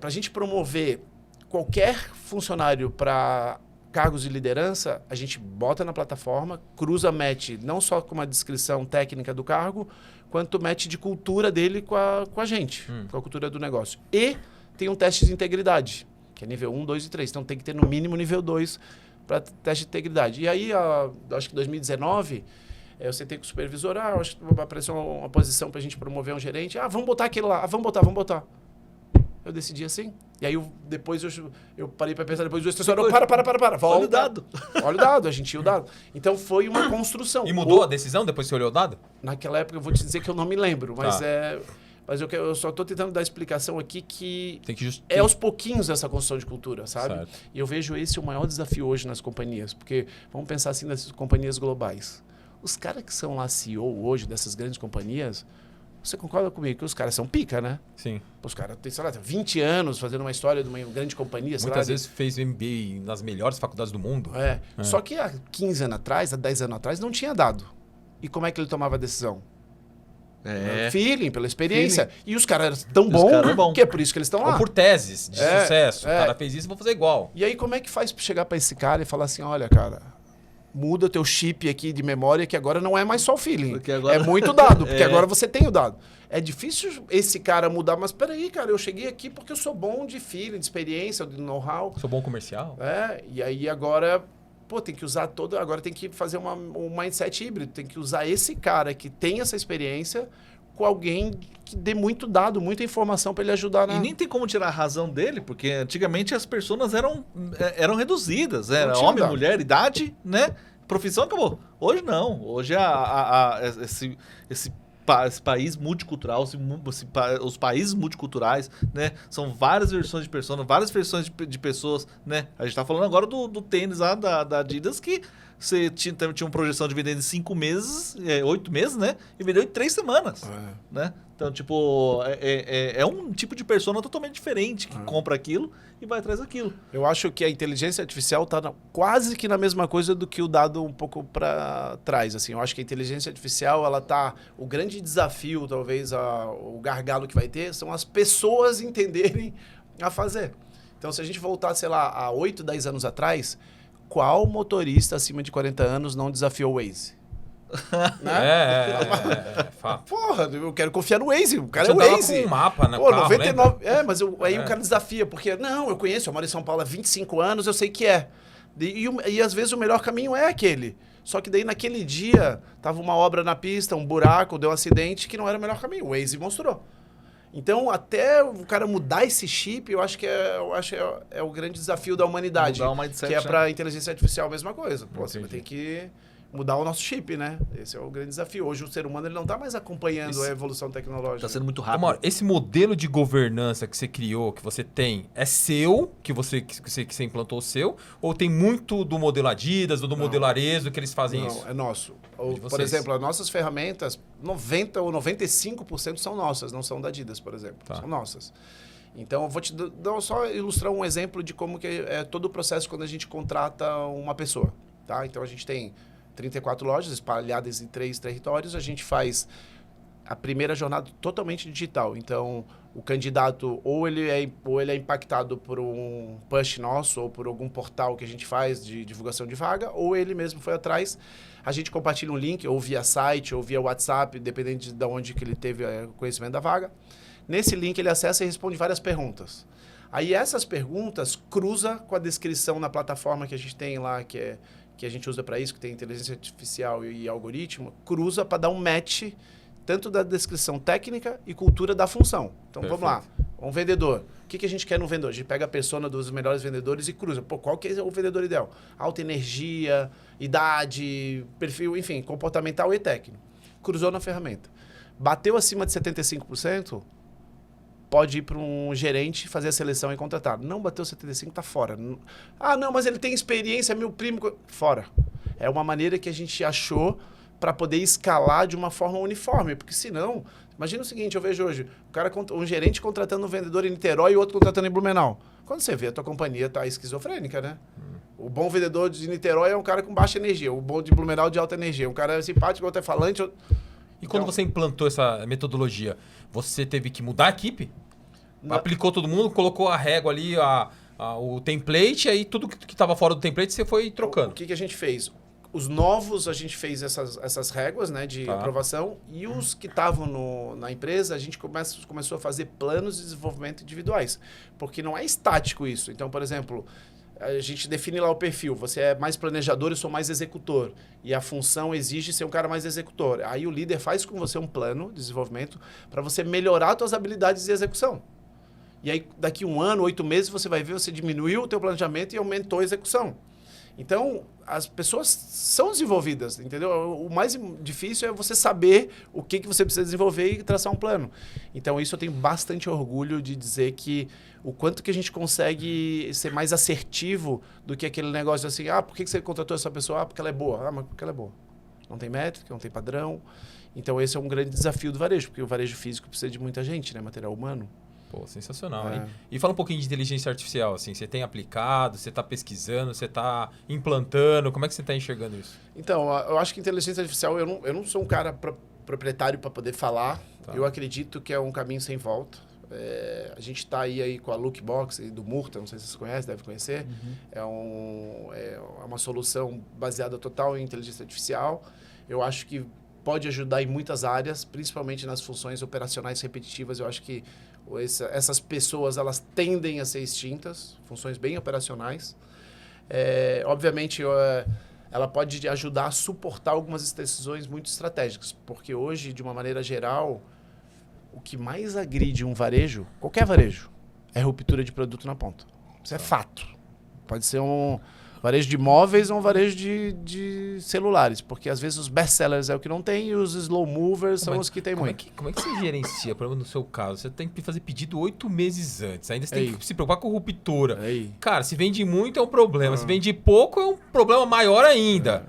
para a gente promover qualquer funcionário para cargos de liderança, a gente bota na plataforma, cruza match, não só com uma descrição técnica do cargo, quanto match de cultura dele com a gente, com a cultura do negócio. E tem um teste de integridade, que é nível 1, 2 e 3. Então, tem que ter no mínimo nível 2 para teste de integridade. E aí, acho que em 2019, eu sentei com o supervisor, acho que apareceu uma posição para a gente promover um gerente. Vamos botar aquele lá, vamos botar. Eu decidi assim. E aí, depois eu parei para pensar, depois o estacionador, para. Volta. Olha o dado. Olha o dado, a gente tinha o dado. Então, foi uma construção. E mudou a decisão depois que você olhou o dado? Naquela época, eu vou te dizer que eu não me lembro, mas Mas eu só estou tentando dar explicação aqui que é aos pouquinhos essa construção de cultura, sabe? Certo. E eu vejo esse o maior desafio hoje nas companhias, porque vamos pensar assim nas companhias globais. Os caras que são lá CEO hoje dessas grandes companhias, você concorda comigo que os caras são pica, né? Sim. Os caras têm, sei lá, 20 anos fazendo uma história de uma grande companhia. Muitas vezes fez MBA nas melhores faculdades do mundo. Só que há 15 anos atrás, há 10 anos atrás, não tinha dado. E como é que ele tomava a decisão? Feeling, pela experiência. Feeling. E os caras eram tão bons que é por isso que eles estão lá. Ou por teses de sucesso. O cara fez isso, vou fazer igual. E aí, como é que faz para chegar para esse cara e falar assim, olha, cara, muda o teu chip aqui de memória que agora não é mais só o feeling. Agora... É muito dado, porque agora você tem o dado. É difícil esse cara mudar, mas peraí, cara, eu cheguei aqui porque eu sou bom de feeling, de experiência, de know-how. Sou bom comercial? E aí agora, tem que usar agora tem que fazer um mindset híbrido, tem que usar esse cara que tem essa experiência com alguém que dê muito dado, muita informação para ele ajudar E nem tem como tirar a razão dele, porque antigamente as pessoas eram reduzidas, era homem, mulher, idade, né? Profissão, acabou. Hoje não. Hoje esse país multicultural, os países multiculturais, né? São várias versões de persona, várias versões de pessoas, né? A gente tá falando agora do tênis lá da Adidas, que você tinha uma projeção de vender em 5 meses, 8 meses, né? E vendeu em 3 semanas, né? Então, tipo, é um tipo de persona totalmente diferente que compra aquilo e vai atrás daquilo. Eu acho que a inteligência artificial está quase que na mesma coisa do que o dado um pouco para trás. Assim, eu acho que a inteligência artificial, ela tá... O grande desafio, talvez, o gargalo que vai ter, são as pessoas entenderem a fazer. Então, se a gente voltar, sei lá, a 8, 10 anos atrás, qual motorista acima de 40 anos não desafiou o Waze? Né? Fato. Porra, eu quero confiar no Waze. O cara Você é o andava Waze. com um mapa, né? Pô, Carro, 99. Mas aí o cara desafia, porque, não, eu conheço, eu moro em São Paulo há 25 anos, eu sei que é. E às vezes o melhor caminho é aquele. Só que daí naquele dia, tava uma obra na pista, um buraco, deu um acidente, que não era o melhor caminho. O Waze mostrou. Então, até o cara mudar esse chip, eu acho que é o grande desafio da humanidade. Mudar o mindset, que é né? para inteligência artificial a mesma coisa. Pô, você vai Entendi. ter que mudar o nosso chip, né? Esse é o grande desafio. Hoje o ser humano ele não está mais acompanhando a evolução tecnológica. Tá sendo muito rápido. Amor, esse modelo de governança que você criou, que você tem, é seu, que você implantou seu, ou tem muito do modelo Adidas, ou do modelo Arezzo, que eles fazem Não, isso? é nosso. Por vocês. exemplo, as nossas ferramentas, 90% ou 95% são nossas, não são da Adidas, por exemplo. Tá. São nossas. Então, eu vou te só ilustrar um exemplo de como que é todo o processo quando a gente contrata uma pessoa. Tá? Então, a gente tem 34 lojas espalhadas em 3 territórios. A gente faz a primeira jornada totalmente digital. Então, o candidato ou ele é impactado por um push nosso ou por algum portal que a gente faz de divulgação de vaga, ou ele mesmo foi atrás. A gente compartilha um link, ou via site, ou via WhatsApp, dependendo de onde que ele teve conhecimento da vaga. Nesse link, ele acessa e responde várias perguntas. Aí, essas perguntas cruza com a descrição na plataforma que a gente tem lá, que a gente usa para isso, que tem inteligência artificial e algoritmo, cruza para dar um match tanto da descrição técnica e cultura da função. Então, Perfeito. vamos lá. Um vendedor. O que a gente quer no vendedor? A gente pega a persona dos melhores vendedores e cruza. Pô, qual que é o vendedor ideal? Alta energia, idade, perfil, enfim, comportamental e técnico. Cruzou na ferramenta. Bateu acima de 75%, pode ir para um gerente fazer a seleção e contratar. Não bateu 75%, está fora. Ah, não, mas ele tem experiência, meu primo... Fora. É uma maneira que a gente achou para poder escalar de uma forma uniforme, porque senão... Imagina o seguinte, eu vejo hoje, um gerente contratando um vendedor em Niterói e outro contratando em Blumenau. Quando você vê, a tua companhia está esquizofrênica, né? O bom vendedor de Niterói é um cara com baixa energia, o bom de Blumenau de alta energia. Um cara simpático, outro é falante... E quando você implantou essa metodologia, você teve que mudar a equipe? Aplicou todo mundo, colocou a régua ali, o template, aí tudo que estava fora do template você foi trocando. O que a gente fez? Os novos, a gente fez essas réguas, né, de aprovação, e os que estavam na empresa, a gente começou a fazer planos de desenvolvimento individuais, porque não é estático isso. Então, por exemplo, a gente define lá o perfil, você é mais planejador, eu sou mais executor, e a função exige ser um cara mais executor. Aí o líder faz com você um plano de desenvolvimento para você melhorar as suas habilidades de execução. E aí, daqui 1 ano, 8 meses, você vai ver, você diminuiu o teu planejamento e aumentou a execução. Então, as pessoas são desenvolvidas, entendeu? O mais difícil é você saber o que você precisa desenvolver e traçar um plano. Então, isso eu tenho bastante orgulho de dizer que o quanto que a gente consegue ser mais assertivo do que aquele negócio assim, por que você contratou essa pessoa? Porque ela é boa. Mas porque ela é boa. Não tem métrica, não tem padrão. Então, esse é um grande desafio do varejo, porque o varejo físico precisa de muita gente, né? Material humano. Pô, sensacional, hein? E fala um pouquinho de inteligência artificial, assim, você tem aplicado, você está pesquisando, você está implantando, como é que você está enxergando isso? Então, eu acho que inteligência artificial, eu não sou um cara proprietário para poder falar, eu acredito que é um caminho sem volta. A gente está aí com a Lookbox do Murta, não sei se vocês conhecem, deve conhecer. É uma solução baseada total em inteligência artificial. Eu acho que pode ajudar em muitas áreas, principalmente nas funções operacionais repetitivas. Eu acho que essas pessoas elas tendem a ser extintas, funções bem operacionais. Obviamente, ela pode ajudar a suportar algumas decisões muito estratégicas, porque hoje, de uma maneira geral, o que mais agride um varejo, qualquer varejo, é ruptura de produto na ponta. Isso é fato. Pode ser um varejo de imóveis ou um varejo de celulares, porque às vezes os best-sellers é o que não tem e os slow movers são os que tem muito. Como é que você gerencia, por exemplo, no seu caso? Você tem que fazer pedido 8 meses antes, ainda você tem que se preocupar com ruptura. Cara, se vende muito é um problema, se vende pouco é um problema maior ainda.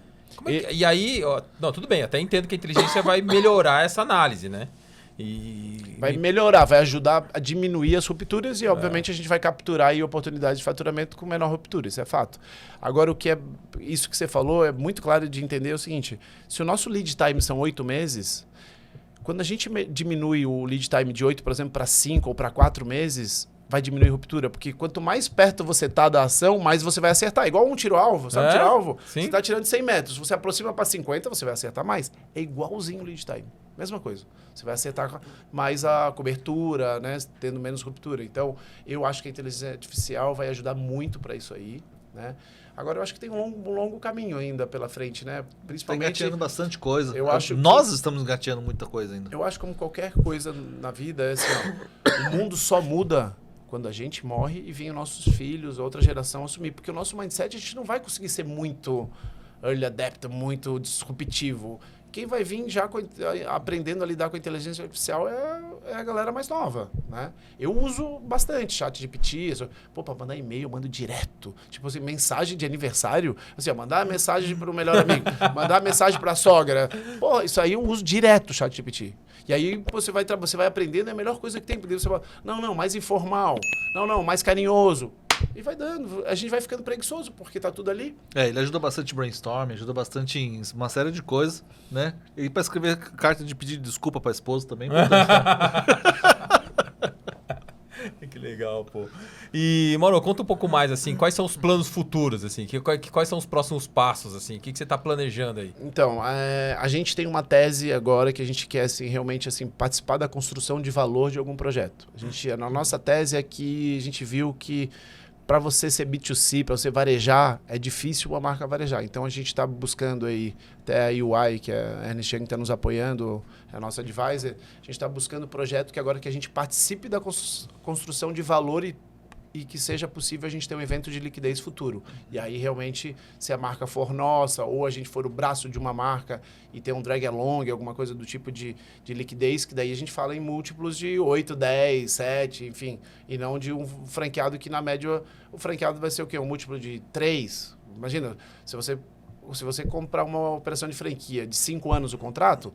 E aí, não, tudo bem, até entendo que a inteligência vai melhorar essa análise, né? Vai melhorar, vai ajudar a diminuir as rupturas e, obviamente, a gente vai capturar aí oportunidades de faturamento com menor ruptura, isso é fato. Agora, isso que você falou é muito claro de entender o seguinte, se o nosso lead time são 8 meses, quando a gente diminui o lead time de 8, por exemplo, para 5 ou para 4 meses, vai diminuir a ruptura, porque quanto mais perto você está da ação, mais você vai acertar. Igual um tiro-alvo, sabe tiro-alvo? Você está tirando de 100 metros, você aproxima para 50, você vai acertar mais. É igualzinho o lead time. Mesma coisa. Você vai acertar mais a cobertura, né? Tendo menos ruptura. Então, eu acho que a inteligência artificial vai ajudar muito para isso aí, né? Agora, eu acho que tem um longo caminho ainda pela frente, né? Principalmente... Está engateando bastante coisa. Nós estamos engateando muita coisa ainda. Eu acho que como qualquer coisa na vida, é assim, o mundo só muda quando a gente morre e vem os nossos filhos, outra geração assumir. Porque o nosso mindset, a gente não vai conseguir ser muito early adapter, muito disruptivo. Quem vai vir já aprendendo a lidar com a inteligência artificial é a galera mais nova, né? Eu uso bastante ChatGPT, para mandar e-mail, eu mando direto. Tipo assim, mensagem de aniversário, assim, mandar mensagem para o melhor amigo, mandar mensagem para a sogra. Pô, isso aí eu uso direto o ChatGPT. E aí você vai aprendendo, é a melhor coisa que tem. Porque você fala, não, mais informal. Não, mais carinhoso. E vai dando. A gente vai ficando preguiçoso, porque tá tudo ali. Ele ajuda bastante brainstorming, ajuda bastante em uma série de coisas, né? E para escrever carta de pedido de desculpa para a esposa também. Que legal, pô. E, Mauro, conta um pouco mais, assim, quais são os planos futuros, assim? Quais são os próximos passos, assim? O que você está planejando aí? Então, a gente tem uma tese agora que a gente quer, assim, realmente, assim, participar da construção de valor de algum projeto. Na nossa tese aqui, a gente viu que para você ser B2C, para você varejar, é difícil uma marca varejar. Então, a gente está buscando aí, até a UI, que é a Ernst Young está nos apoiando, é a nossa advisor, a gente está buscando projeto que agora que a gente participe da construção de valor e que seja possível a gente ter um evento de liquidez futuro. E aí, realmente, se a marca for nossa, ou a gente for o braço de uma marca e ter um drag along, alguma coisa do tipo de liquidez, que daí a gente fala em múltiplos de 8, 10, 7, enfim, e não de um franqueado que, na média, o franqueado vai ser o quê? Um múltiplo de 3. Imagina, se você comprar uma operação de franquia de 5 anos o contrato,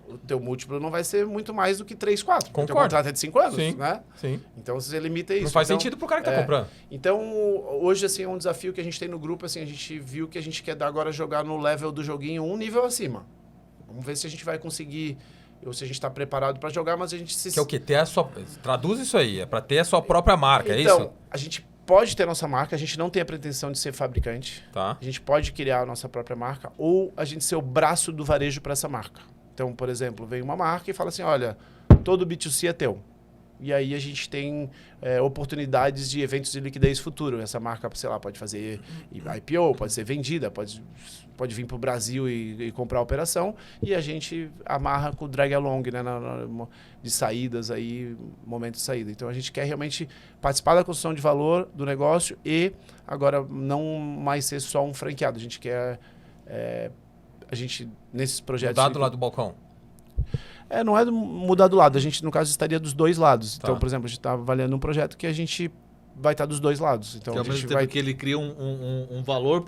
o teu múltiplo não vai ser muito mais do que 3, 4. Concordo. O teu contrato é de 5 anos, né? Sim. Então, você limita isso. Não faz sentido pro cara que tá comprando. Então, hoje, assim, é um desafio que a gente tem no grupo, assim, a gente viu que a gente quer agora jogar no level do joguinho um nível acima. Vamos ver se a gente vai conseguir, ou se a gente está preparado para jogar, mas a gente... Que é o quê? Ter a sua... Traduz isso aí, é para ter a sua própria marca, então, é isso? A gente pode ter a nossa marca, a gente não tem a pretensão de ser fabricante. Tá. A gente pode criar a nossa própria marca, ou a gente ser o braço do varejo para essa marca. Então, por exemplo, vem uma marca e fala assim, olha, todo B2C é teu. E aí a gente tem oportunidades de eventos de liquidez futuro. Essa marca, sei lá, pode fazer IPO, pode ser vendida, pode vir para o Brasil e comprar a operação. E a gente amarra com o drag along, né, de saídas aí, momento de saída. Então a gente quer realmente participar da construção de valor do negócio e agora não mais ser só um franqueado. A gente quer... nesses projetos... Mudar do lado do balcão. Não é mudar do lado. A gente, no caso, estaria dos dois lados. Tá. Então, por exemplo, a gente está avaliando um projeto que a gente vai estar dos dois lados. Então, que ao mesmo tempo que ele cria um valor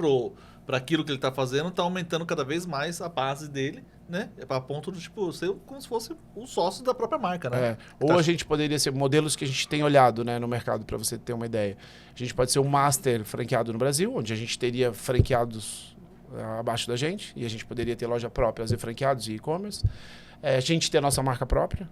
para aquilo que ele está fazendo, está aumentando cada vez mais a base dele, né? A ponto de, tipo, ser como se fosse o sócio da própria marca, né? Ou a gente poderia ser modelos que a gente tem olhado, né, no mercado, para você ter uma ideia. A gente pode ser um master franqueado no Brasil, onde a gente teria franqueados abaixo da gente, e a gente poderia ter loja própria, fazer franqueados e e-commerce. A gente ter a nossa marca própria,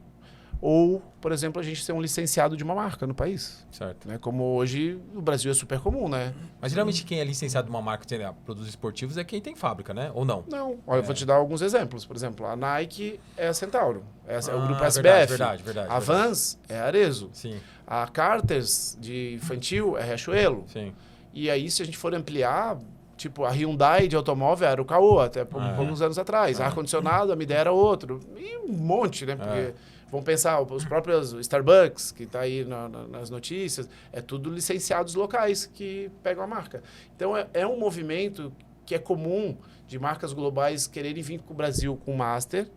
ou, por exemplo, a gente ser um licenciado de uma marca no país. Certo. Né? Como hoje no Brasil é super comum, né? Mas geralmente quem é licenciado de uma marca que tem produtos esportivos é quem tem fábrica, né? Ou não? Não. Olha, eu vou te dar alguns exemplos. Por exemplo, a Nike é a Centauro. É o grupo Ah, SBF. Verdade. A Vans é a Arezzo. Sim, A Carter's de infantil é Riachuelo. sim. E aí, se a gente for ampliar, tipo, a Hyundai de automóvel era o Caoa, até alguns anos atrás. Ar-condicionado, a Midea era outro. E um monte, né? Porque vamos pensar, os próprios Starbucks, que está aí nas notícias, é tudo licenciados locais que pegam a marca. Então, é um movimento que é comum de marcas globais quererem vir para o Brasil com Master.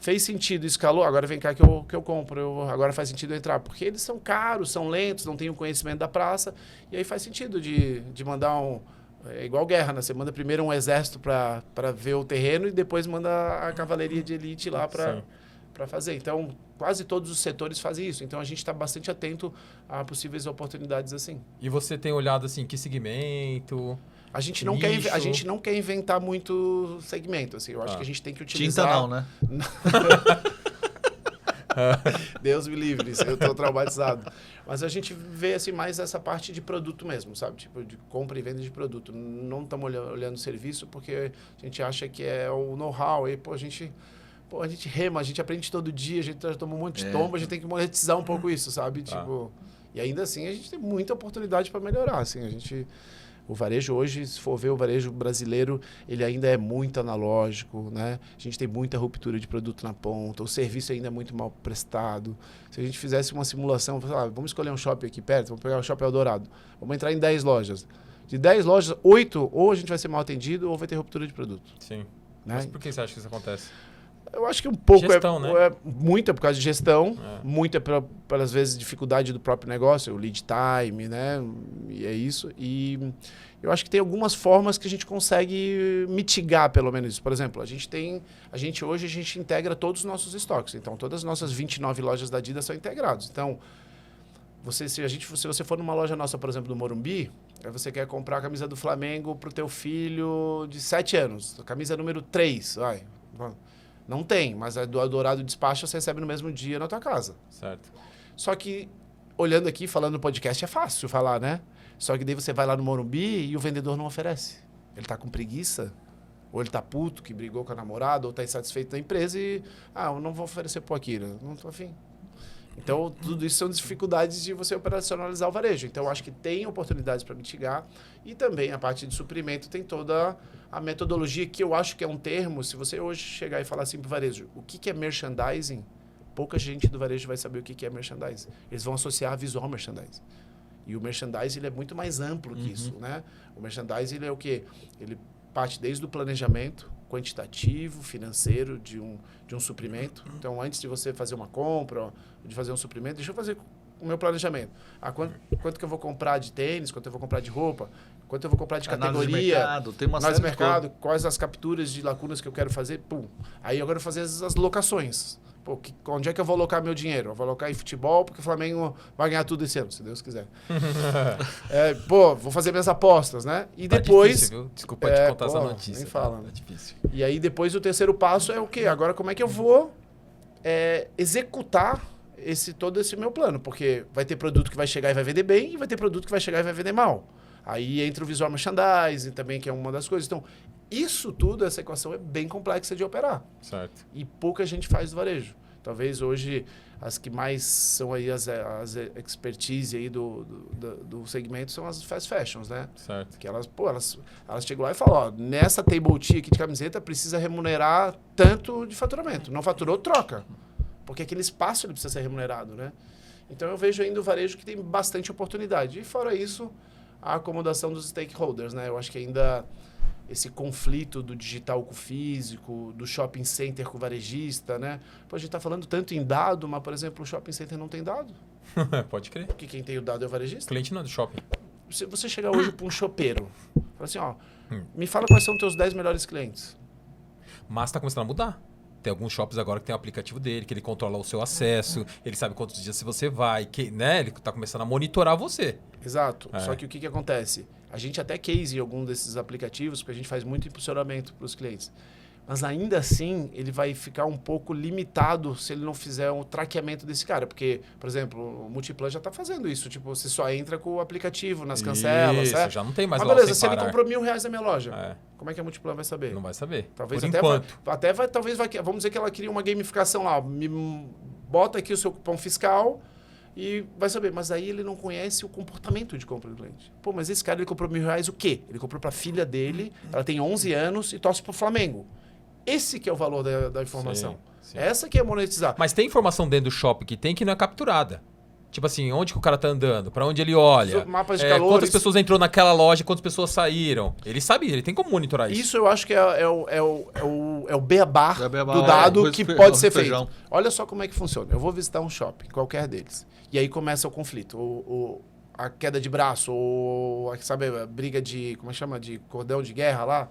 Fez sentido, escalou, agora vem cá que eu compro, agora faz sentido eu entrar. Porque eles são caros, são lentos, não têm o conhecimento da praça. E aí faz sentido de mandar um... É igual guerra, né? Você manda primeiro um exército para ver o terreno e depois manda a cavalaria de elite lá para fazer. Então, quase todos os setores fazem isso. Então, a gente está bastante atento a possíveis oportunidades assim. E você tem olhado, assim, que segmento? A gente não quer inventar muito segmento, assim. Eu acho que a gente tem que utilizar... Tinta não, né? Deus me livre, eu estou traumatizado. Mas a gente vê assim, mais essa parte de produto mesmo, sabe? Tipo, de compra e venda de produto. Não estamos olhando serviço porque a gente acha que é o know-how. E, a gente rema, a gente aprende todo dia, a gente toma um monte de tombo, a gente tem que monetizar um pouco isso, sabe? Tipo, e ainda assim, a gente tem muita oportunidade para melhorar, assim. O varejo hoje, se for ver o varejo brasileiro, ele ainda é muito analógico, né? A gente tem muita ruptura de produto na ponta, o serviço ainda é muito mal prestado. Se a gente fizesse uma simulação, vamos escolher um shopping aqui perto, vamos pegar o Shopping Eldorado, vamos entrar em 10 lojas. De 10 lojas, 8 ou a gente vai ser mal atendido ou vai ter ruptura de produto. Sim. Né? Mas por que você acha que isso acontece? Eu acho que um pouco gestão, né? Muito é por causa de gestão, muito é pelas vezes dificuldade do próprio negócio, o lead time, né? E é isso. E eu acho que tem algumas formas que a gente consegue mitigar pelo menos isso. Por exemplo, a gente hoje integra todos os nossos estoques. Então, todas as nossas 29 lojas da Adidas são integrados. Então, se você for numa loja nossa, por exemplo, do Morumbi, aí você quer comprar a camisa do Flamengo para o teu filho de 7 anos, a camisa número 3, vai. Não tem, mas a do Eldorado Despacho você recebe no mesmo dia na tua casa. Certo. Só que, olhando aqui, falando no podcast, é fácil falar, né? Só que daí você vai lá no Morumbi e o vendedor não oferece. Ele tá com preguiça, ou ele tá puto, que brigou com a namorada, ou tá insatisfeito da empresa e... eu não vou oferecer por aqui, né? Não tô afim. Então, tudo isso são dificuldades de você operacionalizar o varejo. Então, eu acho que tem oportunidades para mitigar. E também a parte de suprimento tem toda a metodologia, que eu acho que é um termo. Se você hoje chegar e falar assim para o varejo, o que é merchandising? Pouca gente do varejo vai saber o que é merchandising. Eles vão associar a visual merchandising. E o merchandising ele é muito mais amplo que isso, né? O merchandising ele é o quê? Ele parte desde o planejamento quantitativo, financeiro de um suprimento. Então, antes de você fazer uma compra, de fazer um suprimento, deixa eu fazer o meu planejamento. Quanto que eu vou comprar de tênis, quanto eu vou comprar de roupa, quanto eu vou comprar de categoria, análise de mercado, tem uma análise de mercado, quais as capturas de lacunas que eu quero fazer, pum. Aí eu quero fazer as locações. Onde é que eu vou alocar meu dinheiro? Eu vou alocar em futebol, porque o Flamengo vai ganhar tudo esse ano, se Deus quiser. Vou fazer minhas apostas, né? E depois... Difícil, viu? Desculpa te contar essa notícia. Nem fala. É difícil. E aí depois o terceiro passo é o quê? Agora como é que eu vou executar todo esse meu plano? Porque vai ter produto que vai chegar e vai vender bem, e vai ter produto que vai chegar e vai vender mal. Aí entra o visual merchandising também, que é uma das coisas. Então, isso tudo, essa equação é bem complexa de operar. Certo. E pouca gente faz do varejo. Talvez hoje as que mais são aí as expertise aí do segmento são as fast fashions, né? Certo. Que elas chegam lá e falam, nessa table tea aqui de camiseta precisa remunerar tanto de faturamento. Não faturou, troca. Porque aquele espaço ele precisa ser remunerado, né? Então eu vejo ainda o varejo que tem bastante oportunidade. E fora isso, a acomodação dos stakeholders, né? Eu acho que ainda esse conflito do digital com o físico, do shopping center com o varejista, né? A gente está falando tanto em dado, mas, por exemplo, o shopping center não tem dado. Pode crer. Porque quem tem o dado é o varejista. O cliente não é do shopping. Se você chegar hoje para um chopeiro, fala assim, me fala quais são os teus 10 melhores clientes. Mas está começando a mudar. Tem alguns shops agora que tem o aplicativo dele, que ele controla o seu acesso, ele sabe quantos dias você vai, né? Ele está começando a monitorar você. Exato. Só que o que acontece? A gente até case em algum desses aplicativos, porque a gente faz muito impulsionamento para os clientes. Mas ainda assim, ele vai ficar um pouco limitado se ele não fizer um traqueamento desse cara. Porque, por exemplo, o Multiplan já está fazendo isso. Tipo, você só entra com o aplicativo nas cancelas. Isso, já não tem mais mas lá beleza, sem se parar. ele comprou R$1.000 na minha loja, como é que a Multiplan vai saber? Não vai saber. Talvez Por até enquanto. talvez vai... Vamos dizer que ela cria uma gamificação lá. Bota aqui o seu cupom fiscal e vai saber. Mas aí ele não conhece o comportamento de compra do cliente. Pô, mas esse cara, ele comprou R$1.000 o quê? Ele comprou para a filha dele, ela tem 11 anos e torce pro Flamengo. Esse que é o valor da informação. Sim, sim. Essa que é monetizar. Mas tem informação dentro do shopping que tem que não é capturada. Tipo assim, onde que o cara tá andando, pra onde ele olha. Mapas de calor. Quantas pessoas entrou naquela loja, quantas pessoas saíram. Ele sabe, ele tem como monitorar isso. Isso eu acho que é o beabá beabá, do dado arroz que e pode ser feijão. feito. Olha só como é que funciona. Eu vou visitar um shopping, qualquer deles. E aí começa o conflito. A queda de braço, ou sabe, a briga de, como chama, de cordão de guerra lá.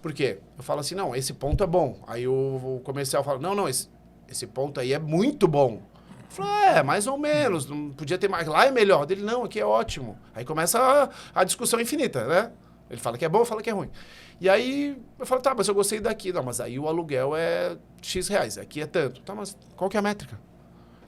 Por quê? Eu falo assim, não, esse ponto é bom. Aí o comercial fala, não, esse ponto aí é muito bom. Eu falo, mais ou menos, não podia ter mais. Lá é melhor. Dele, não, aqui é ótimo. Aí começa a discussão infinita, né? Ele fala que é bom, fala que é ruim. E aí eu falo, tá, mas eu gostei daqui. Não, mas aí o aluguel é X reais, aqui é tanto. Tá, mas qual que é a métrica?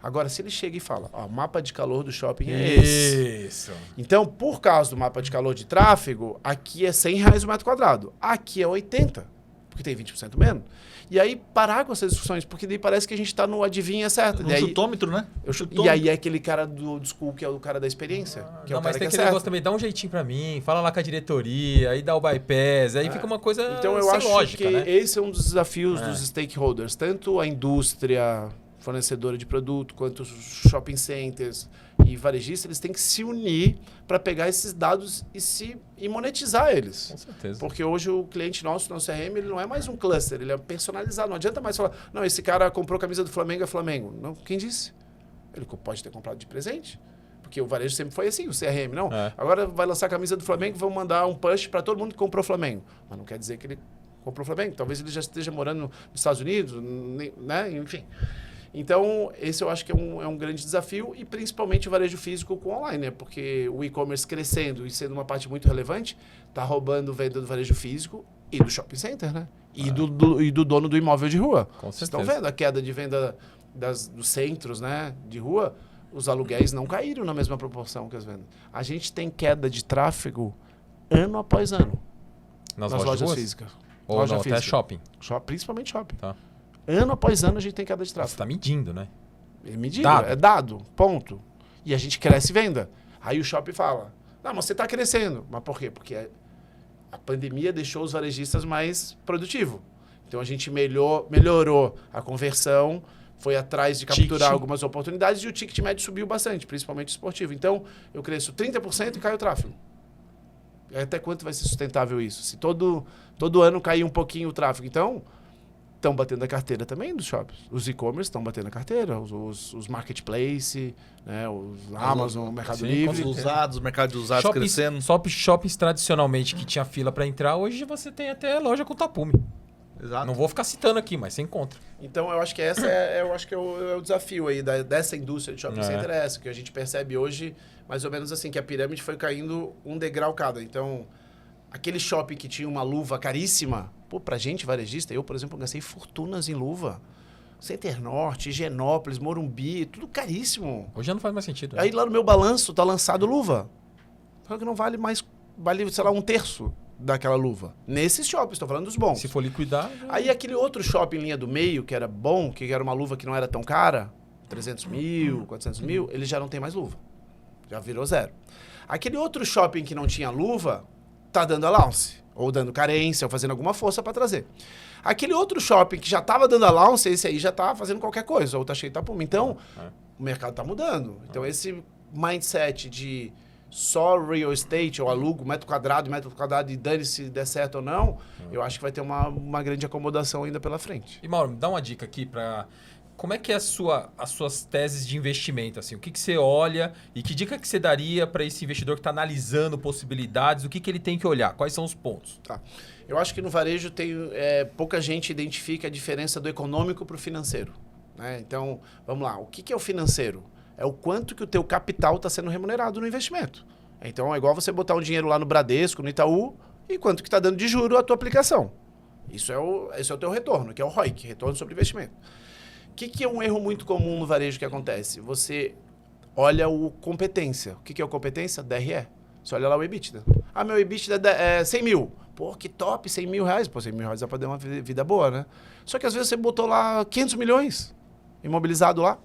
Agora, se ele chega e fala, ó, o mapa de calor do shopping é esse. Isso. Então, por causa do mapa de calor de tráfego, aqui é R$100 o metro quadrado. Aqui é 80, porque tem 20% menos. E aí, parar com essas discussões, porque daí parece que a gente está no adivinha certo. Um chutômetro, né? E aí é aquele cara do school, que é o cara da experiência. Que é Não, o mas cara tem que aquele negócio também, dá um jeitinho pra mim, fala lá com a diretoria, aí dá o bypass, aí fica uma coisa Então, eu sem acho lógica, que né? esse é um dos desafios dos stakeholders. Tanto a indústria fornecedora de produto, quanto os shopping centers e varejistas, eles têm que se unir para pegar esses dados e monetizar eles. Com certeza. Porque hoje o cliente nosso no CRM, ele não é mais um cluster, ele é personalizado. Não adianta mais falar, não, esse cara comprou a camisa do Flamengo, é Flamengo. Não, quem disse? Ele pode ter comprado de presente. Porque o varejo sempre foi assim, o CRM. Não, agora vai lançar a camisa do Flamengo e vão mandar um push para todo mundo que comprou Flamengo. Mas não quer dizer que ele comprou Flamengo. Talvez ele já esteja morando nos Estados Unidos, né? Enfim. Então, esse eu acho que é um grande desafio, e principalmente o varejo físico com online, né? Porque o e-commerce crescendo e sendo uma parte muito relevante, está roubando venda do varejo físico e do shopping center, né? E do dono do imóvel de rua. Com Vocês certeza. estão vendo a queda de venda dos centros, né, de rua? Os aluguéis não caíram na mesma proporção que as vendas. A gente tem queda de tráfego ano após ano Nas lojas ruas? físicas. Ou Loja não, até física. shopping. Principalmente shopping. Tá. Ano após ano a gente tem queda de Você tráfego. tá medindo, né? É medido, Dado. é dado, ponto. E a gente cresce venda. Aí o shopping fala, não, mas você está crescendo. Mas por quê? Porque a pandemia deixou os varejistas mais produtivos. Então a gente melhorou a conversão, foi atrás de capturar Ticket. algumas oportunidades, e o ticket médio subiu bastante, principalmente esportivo. Então eu cresço 30% e cai o tráfego. Até quanto vai ser sustentável isso? Se todo ano cair um pouquinho o tráfego. Então, estão batendo a carteira também dos shoppings. Os e-commerce estão batendo a carteira, os marketplace, né, os Amazon, o Mercado sim, Livre. Os usados, o mercado de usados crescendo. Shoppings tradicionalmente que tinha fila pra entrar, hoje você tem até loja com tapume. Exato. Não vou ficar citando aqui, mas você encontra. Então, eu acho que essa é o desafio aí dessa indústria de shopping center, é essa, que a gente percebe hoje, mais ou menos assim, que a pirâmide foi caindo um degrau cada. Então, aquele shopping que tinha uma luva caríssima, pô, pra gente, varejista, eu, por exemplo, gastei fortunas em luva. Center Norte, Higienópolis, Morumbi, tudo caríssimo. Hoje já não faz mais sentido. Né? Aí lá no meu balanço tá lançado luva. Só que não vale mais, vale, sei lá, 1/3 daquela luva. Nesses shoppings, estou falando dos bons. Se for liquidar... Aí aquele outro shopping linha do meio, que era bom, que era uma luva que não era tão cara, 300 mil, 400 mil, ele já não tem mais luva. Já virou zero. Aquele outro shopping que não tinha luva, tá dando allowance, ou dando carência, ou fazendo alguma força para trazer. Aquele outro shopping que já estava dando allowance, esse aí já tá fazendo qualquer coisa, ou tá cheio de tapume. Então, o mercado tá mudando. Então, esse mindset de só real estate, ou alugo, metro quadrado, e dane-se se der certo ou não, eu acho que vai ter uma grande acomodação ainda pela frente. E Mauro, me dá uma dica aqui para... Como é que é as suas teses de investimento? Assim? O que você olha e que dica que você daria para esse investidor que está analisando possibilidades? O que ele tem que olhar? Quais são os pontos? Tá. Eu acho que no varejo pouca gente identifica a diferença do econômico para o financeiro. Né? Então, vamos lá. O que é o financeiro? É o quanto que o teu capital está sendo remunerado no investimento. Então, é igual você botar um dinheiro lá no Bradesco, no Itaú, e quanto que está dando de juro a tua aplicação. Esse é o teu retorno, que é o ROIC, retorno sobre investimento. O que é um erro muito comum no varejo que acontece? Você olha o competência. O que é o competência? DRE. Você olha lá o EBITDA. Meu EBITDA é 100 mil. Pô, que top, 100 mil reais. Pô, 100 mil reais dá pra dar uma vida boa, né? Só que às vezes você botou lá 500 milhões imobilizado lá.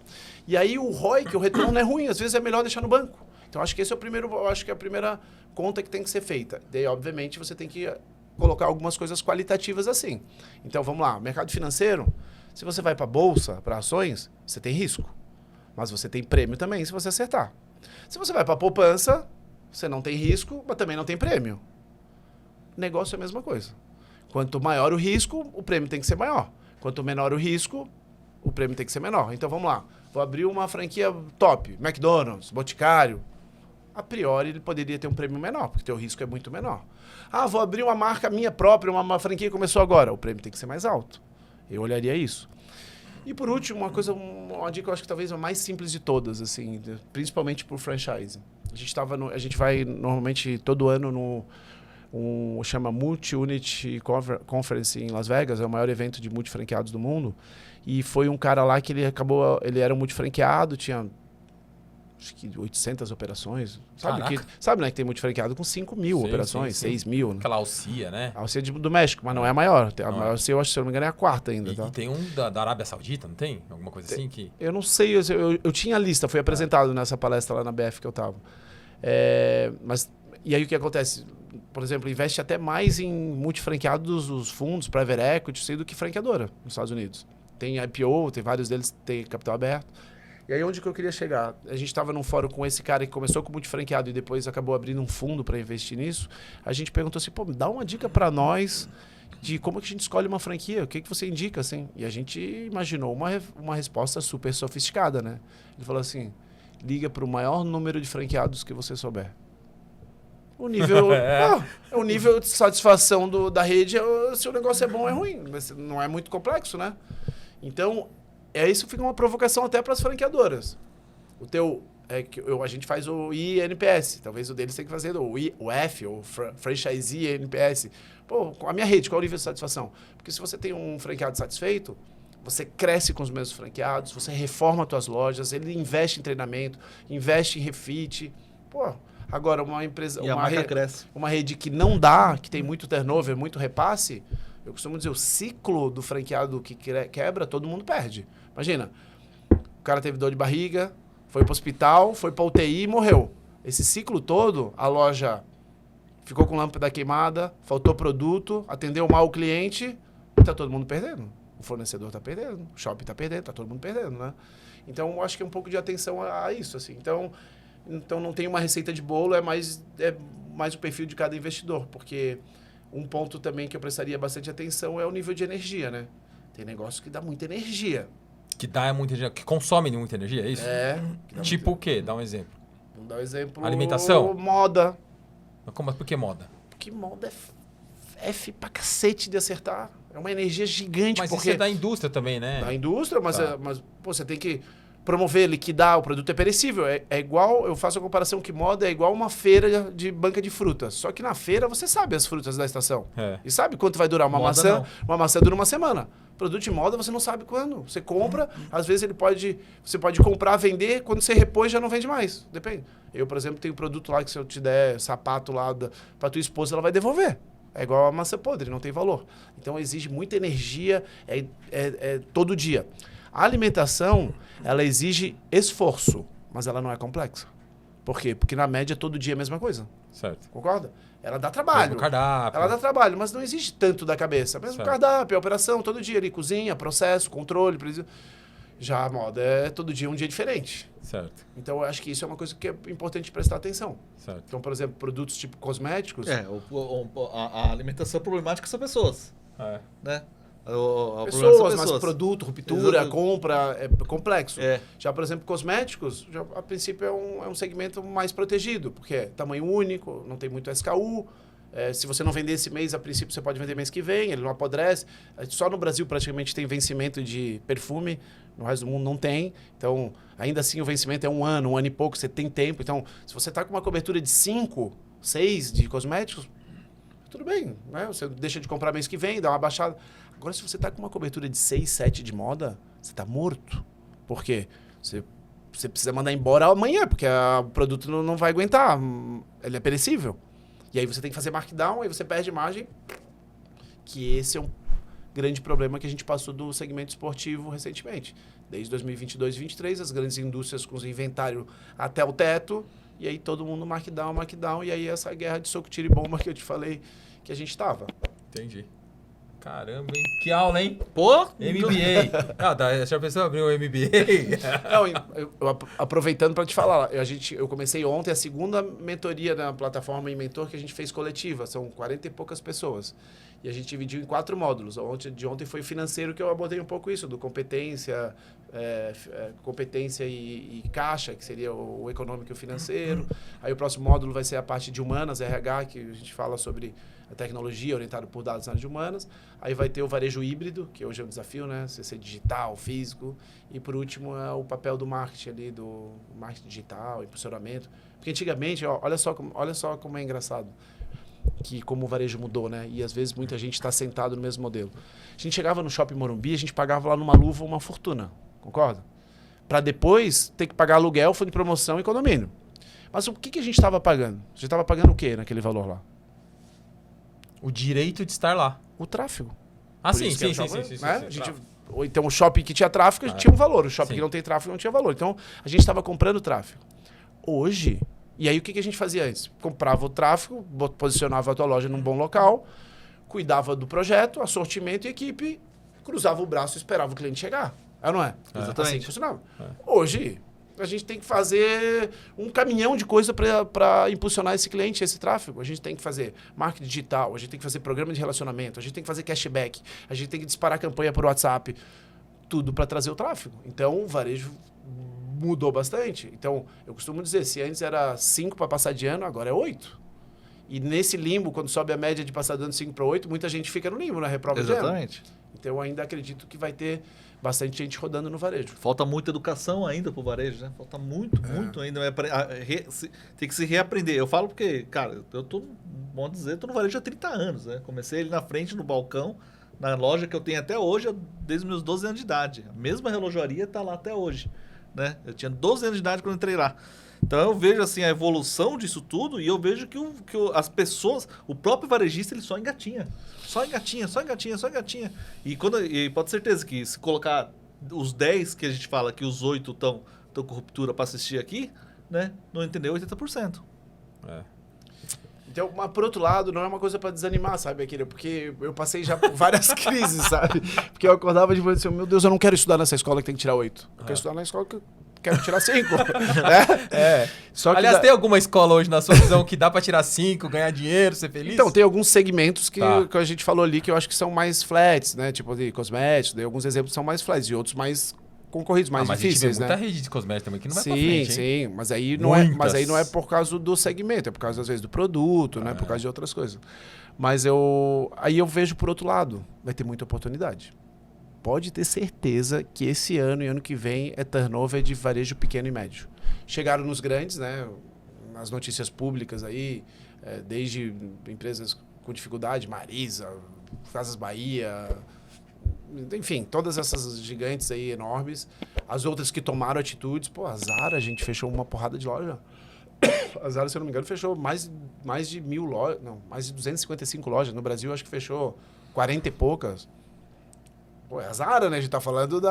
E aí o ROIC, o retorno não é ruim. Às vezes é melhor deixar no banco. Então acho que esse é o primeiro, acho que é a primeira conta que tem que ser feita. Daí, obviamente, você tem que colocar algumas coisas qualitativas assim. Então, vamos lá. Mercado financeiro, se você vai para bolsa, para ações, você tem risco. Mas você tem prêmio também, se você acertar. Se você vai para poupança, você não tem risco, mas também não tem prêmio. Negócio é a mesma coisa. Quanto maior o risco, o prêmio tem que ser maior. Quanto menor o risco, o prêmio tem que ser menor. Então, vamos lá. Vou abrir uma franquia top, McDonald's, Boticário. A priori, ele poderia ter um prêmio menor, porque o risco é muito menor. Vou abrir uma marca minha própria, uma franquia que começou agora. O prêmio tem que ser mais alto. Eu olharia isso. E por último, uma dica que eu acho que talvez a mais simples de todas, assim, principalmente por franchise. A gente vai normalmente todo ano chama Multi-Unit Conference em Las Vegas, é o maior evento de multifranqueados do mundo. E foi um cara lá que ele era um multifranqueado, tinha acho que 800 operações. Sabe, né, que tem multifranqueado com 5 mil operações, 6 mil. Né? Aquela Alcia, né? A Alcia do México, mas não é a maior. A maior Alcia, eu acho, se eu não me engano, é a quarta ainda. E tem um da Arábia Saudita, não tem? Alguma coisa assim que... Eu não sei, eu tinha a lista, foi apresentado nessa palestra lá na BF que eu tava. E aí o que acontece? Por exemplo, investe até mais em multifranqueados dos fundos, private equity, do que franqueadora nos Estados Unidos. Tem IPO, tem vários deles, tem capital aberto. E aí onde que eu queria chegar? A gente estava num fórum com esse cara que começou com multifranqueado e depois acabou abrindo um fundo para investir nisso. A gente perguntou assim, pô, dá uma dica para nós de como que a gente escolhe uma franquia, o que você indica, assim? E a gente imaginou uma resposta super sofisticada, né? Ele falou assim, liga para o maior número de franqueados que você souber. O nível, o nível de satisfação da rede, se o negócio é bom ou é ruim. Mas não é muito complexo, né? Então, isso fica uma provocação até para as franqueadoras. A gente faz o INPS, talvez o deles tenha que fazer o F, o Franchisee NPS. Pô, a minha rede, qual é o nível de satisfação? Porque se você tem um franqueado satisfeito, você cresce com os mesmos franqueados, você reforma as suas lojas, ele investe em treinamento, investe em refit. Pô, agora uma empresa, e a marca cresce. Uma rede que não dá, que tem muito turnover, muito repasse, eu costumo dizer, o ciclo do franqueado que quebra, todo mundo perde. Imagina, o cara teve dor de barriga, foi para o hospital, foi para UTI e morreu. Esse ciclo todo, a loja ficou com lâmpada queimada, faltou produto, atendeu mal o cliente, está todo mundo perdendo. O fornecedor está perdendo, o shopping está perdendo, está todo mundo perdendo, né? Então, eu acho que é um pouco de atenção a isso, assim. Então não tem uma receita de bolo, é mais o perfil de cada investidor, porque um ponto também que eu prestaria bastante atenção é o nível de energia, né? Tem negócio que dá muita energia. Que dá muita energia, que consome muita energia, é isso? Tipo o quê? Dá um exemplo. Vamos dar um exemplo. Alimentação? Moda. Mas por que moda? Porque moda é F pra cacete de acertar. É uma energia gigante. Mas isso é da indústria também, né? Da indústria, mas pô, você tem que promover, liquidar, o produto é perecível. É igual, eu faço a comparação que moda é igual uma feira de banca de frutas. Só que na feira você sabe as frutas da estação. E sabe quanto vai durar uma maçã? Não. Uma maçã dura uma semana. Produto de moda você não sabe quando. Você compra, às vezes você pode comprar, vender, quando você repôs já não vende mais. Depende. Eu, por exemplo, tenho produto lá que se eu te der sapato lá pra tua esposa, ela vai devolver. É igual a maçã podre, não tem valor. Então exige muita energia todo dia. A alimentação, ela exige esforço, mas ela não é complexa. Por quê? Porque na média todo dia é a mesma coisa. Certo. Concorda? Ela dá trabalho. Cardápio. Ela dá trabalho, mas não exige tanto da cabeça. Mesmo certo. Cardápio, a operação, todo dia ali, cozinha, processo, controle. Já a moda é todo dia um dia diferente. Certo. Então eu acho que isso é uma coisa que é importante prestar atenção. Certo. Então, por exemplo, produtos tipo cosméticos. A alimentação problemática são pessoas. Né? Pessoas, mas produto, ruptura, exato. Compra, é complexo. Já, por exemplo, cosméticos, a princípio é um segmento mais protegido, porque é tamanho único, não tem muito SKU. Se você não vender esse mês, a princípio você pode vender mês que vem, ele não apodrece. Só no Brasil praticamente tem vencimento de perfume, no resto do mundo não tem. Então, ainda assim o vencimento é um ano e pouco, você tem tempo. Então, se você está com uma cobertura de 5, 6 de cosméticos, tudo bem, né? Você deixa de comprar mês que vem, dá uma baixada. Agora, se você está com uma cobertura de 6, 7 de moda, você está morto. Por quê? Você precisa mandar embora amanhã, porque o produto não vai aguentar. Ele é perecível. E aí você tem que fazer markdown, aí você perde margem. Que esse é um grande problema que a gente passou do segmento esportivo recentemente. Desde 2022 e 2023, as grandes indústrias com os inventário até o teto, e aí todo mundo markdown, e aí essa guerra de soco, tiro e bomba que eu te falei que a gente estava. Entendi. Caramba, hein? Que aula, hein? Pô! MBA. Já pensou em abrir um MBA? Não, eu aproveitando para te falar, eu comecei ontem a segunda mentoria na plataforma Inventor que a gente fez coletiva. São 40 e poucas pessoas. E a gente dividiu em 4 módulos. De ontem foi financeiro, que eu abordei um pouco isso, do competência, competência e caixa, que seria o econômico e o financeiro. Aí o próximo módulo vai ser a parte de humanas, RH, que a gente fala sobre a tecnologia orientada por dados na área de humanas. Aí vai ter o varejo híbrido, que hoje é um desafio, né? Você ser digital, físico. E por último é o papel do marketing ali, do marketing digital, impulsionamento. Porque antigamente, olha só como é engraçado, que como o varejo mudou, né? E às vezes muita gente está sentado no mesmo modelo. A gente chegava no Shopping Morumbi, a gente pagava lá numa luva uma fortuna, concorda? Para depois ter que pagar aluguel, fundo de promoção e condomínio. Mas o que a gente estava pagando? A gente estava pagando o quê naquele valor lá? O direito de estar lá. O tráfego. Ah, Por sim, isso que sim, era sim, shopping, sim, né? sim, A gente, sim. ou então o shopping que tinha tráfego tinha um valor, o shopping Sim. que não tem tráfego não tinha valor. Então a gente estava comprando tráfego. Hoje, e aí o que a gente fazia antes? Comprava o tráfego, posicionava a tua loja num bom local, cuidava do projeto, assortimento e equipe, cruzava o braço e esperava o cliente chegar. É ou não é? Exatamente. Assim que funcionava. Hoje, a gente tem que fazer um caminhão de coisa para impulsionar esse cliente, esse tráfego. A gente tem que fazer marketing digital, a gente tem que fazer programa de relacionamento, a gente tem que fazer cashback, a gente tem que disparar campanha por WhatsApp, tudo para trazer o tráfego. Então, o varejo mudou bastante. Então, eu costumo dizer, se antes era 5 para passar de ano, agora é 8. E nesse limbo, quando sobe a média de passar de ano 5 para 8, muita gente fica no limbo, na reprova de ano. Exatamente. Então, eu ainda acredito que vai ter bastante gente rodando no varejo. Falta muita educação ainda pro varejo, né? Falta muito ainda. Tem que se reaprender. Eu falo porque, cara, eu tô, bom dizer, tô no varejo há 30 anos, né? Comecei ali na frente, no balcão, na loja que eu tenho até hoje, desde meus 12 anos de idade. A mesma relojaria tá lá até hoje, né? Eu tinha 12 anos de idade quando entrei lá. Então eu vejo assim a evolução disso tudo e eu vejo que as pessoas, o próprio varejista, ele só engatinha. Só engatinha. E pode ter certeza que se colocar os 10 que a gente fala que os 8 estão com ruptura para assistir aqui, né? Não entendeu 80%. Então, mas por outro lado, não é uma coisa para desanimar, sabe, Akira? Porque eu passei já por várias crises, sabe? Porque eu acordava de manhã e disse, meu Deus, eu não quero estudar nessa escola que tem que tirar 8. Eu quero estudar na escola que eu quero tirar 5. Só que Aliás, tem alguma escola hoje, na sua visão, que dá pra tirar 5, ganhar dinheiro, ser feliz? Então, tem alguns segmentos que a gente falou ali que eu acho que são mais flats, né? Tipo de cosméticos, dei alguns exemplos que são mais flats e outros mais concorridos, mais difíceis, né? Muita rede de cosméticos também que não vai pra frente, hein? Mas aí não é por causa do segmento, é por causa, às vezes, do produto, né? Por causa de outras coisas. Mas aí eu vejo por outro lado, vai ter muita oportunidade. Pode ter certeza que esse ano e ano que vem é turnover de varejo pequeno e médio. Chegaram nos grandes, né? Nas notícias públicas aí, desde empresas com dificuldade, Marisa, Casas Bahia, enfim, todas essas gigantes aí enormes. As outras que tomaram atitudes, a Zara, a gente fechou uma porrada de loja. A Zara, se eu não me engano, fechou mais de 1.000 lojas, não, mais de 255 lojas. No Brasil, acho que fechou 40 e poucas. É a Zara, né? A gente tá falando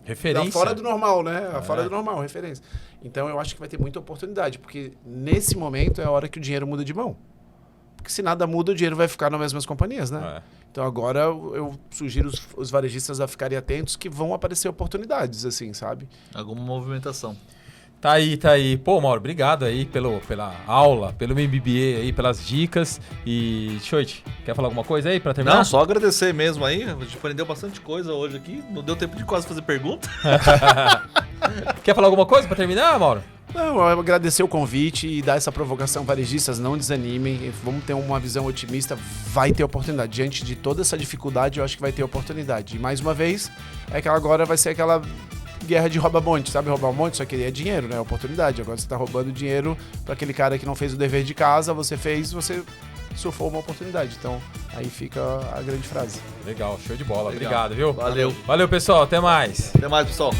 referência. Da fora do normal, né? Fora do normal, referência. Então, eu acho que vai ter muita oportunidade, porque nesse momento é a hora que o dinheiro muda de mão. Porque se nada muda, o dinheiro vai ficar nas mesmas companhias, né? Então, agora eu sugiro os varejistas a ficarem atentos que vão aparecer oportunidades, assim, sabe? Alguma movimentação. Tá aí. Pô, Mauro, obrigado aí pela aula, pelo MBA aí, pelas dicas. E, Choit, quer falar alguma coisa aí pra terminar? Não, só agradecer mesmo aí. A gente aprendeu bastante coisa hoje aqui. Não deu tempo de quase fazer pergunta. Quer falar alguma coisa pra terminar, Mauro? Não, eu agradecer o convite e dar essa provocação. Varejistas, não desanimem. Vamos ter uma visão otimista. Vai ter oportunidade. Diante de toda essa dificuldade, eu acho que vai ter oportunidade. E, mais uma vez, agora vai ser aquela guerra de rouba-monte, sabe rouba-monte? Só que é dinheiro, né? Oportunidade. Agora você tá roubando dinheiro para aquele cara que não fez o dever de casa, você fez, você surfou uma oportunidade. Então, aí fica a grande frase. Legal, show de bola. Legal. Obrigado, viu? Valeu. Valeu, pessoal. Até mais. Até mais, pessoal.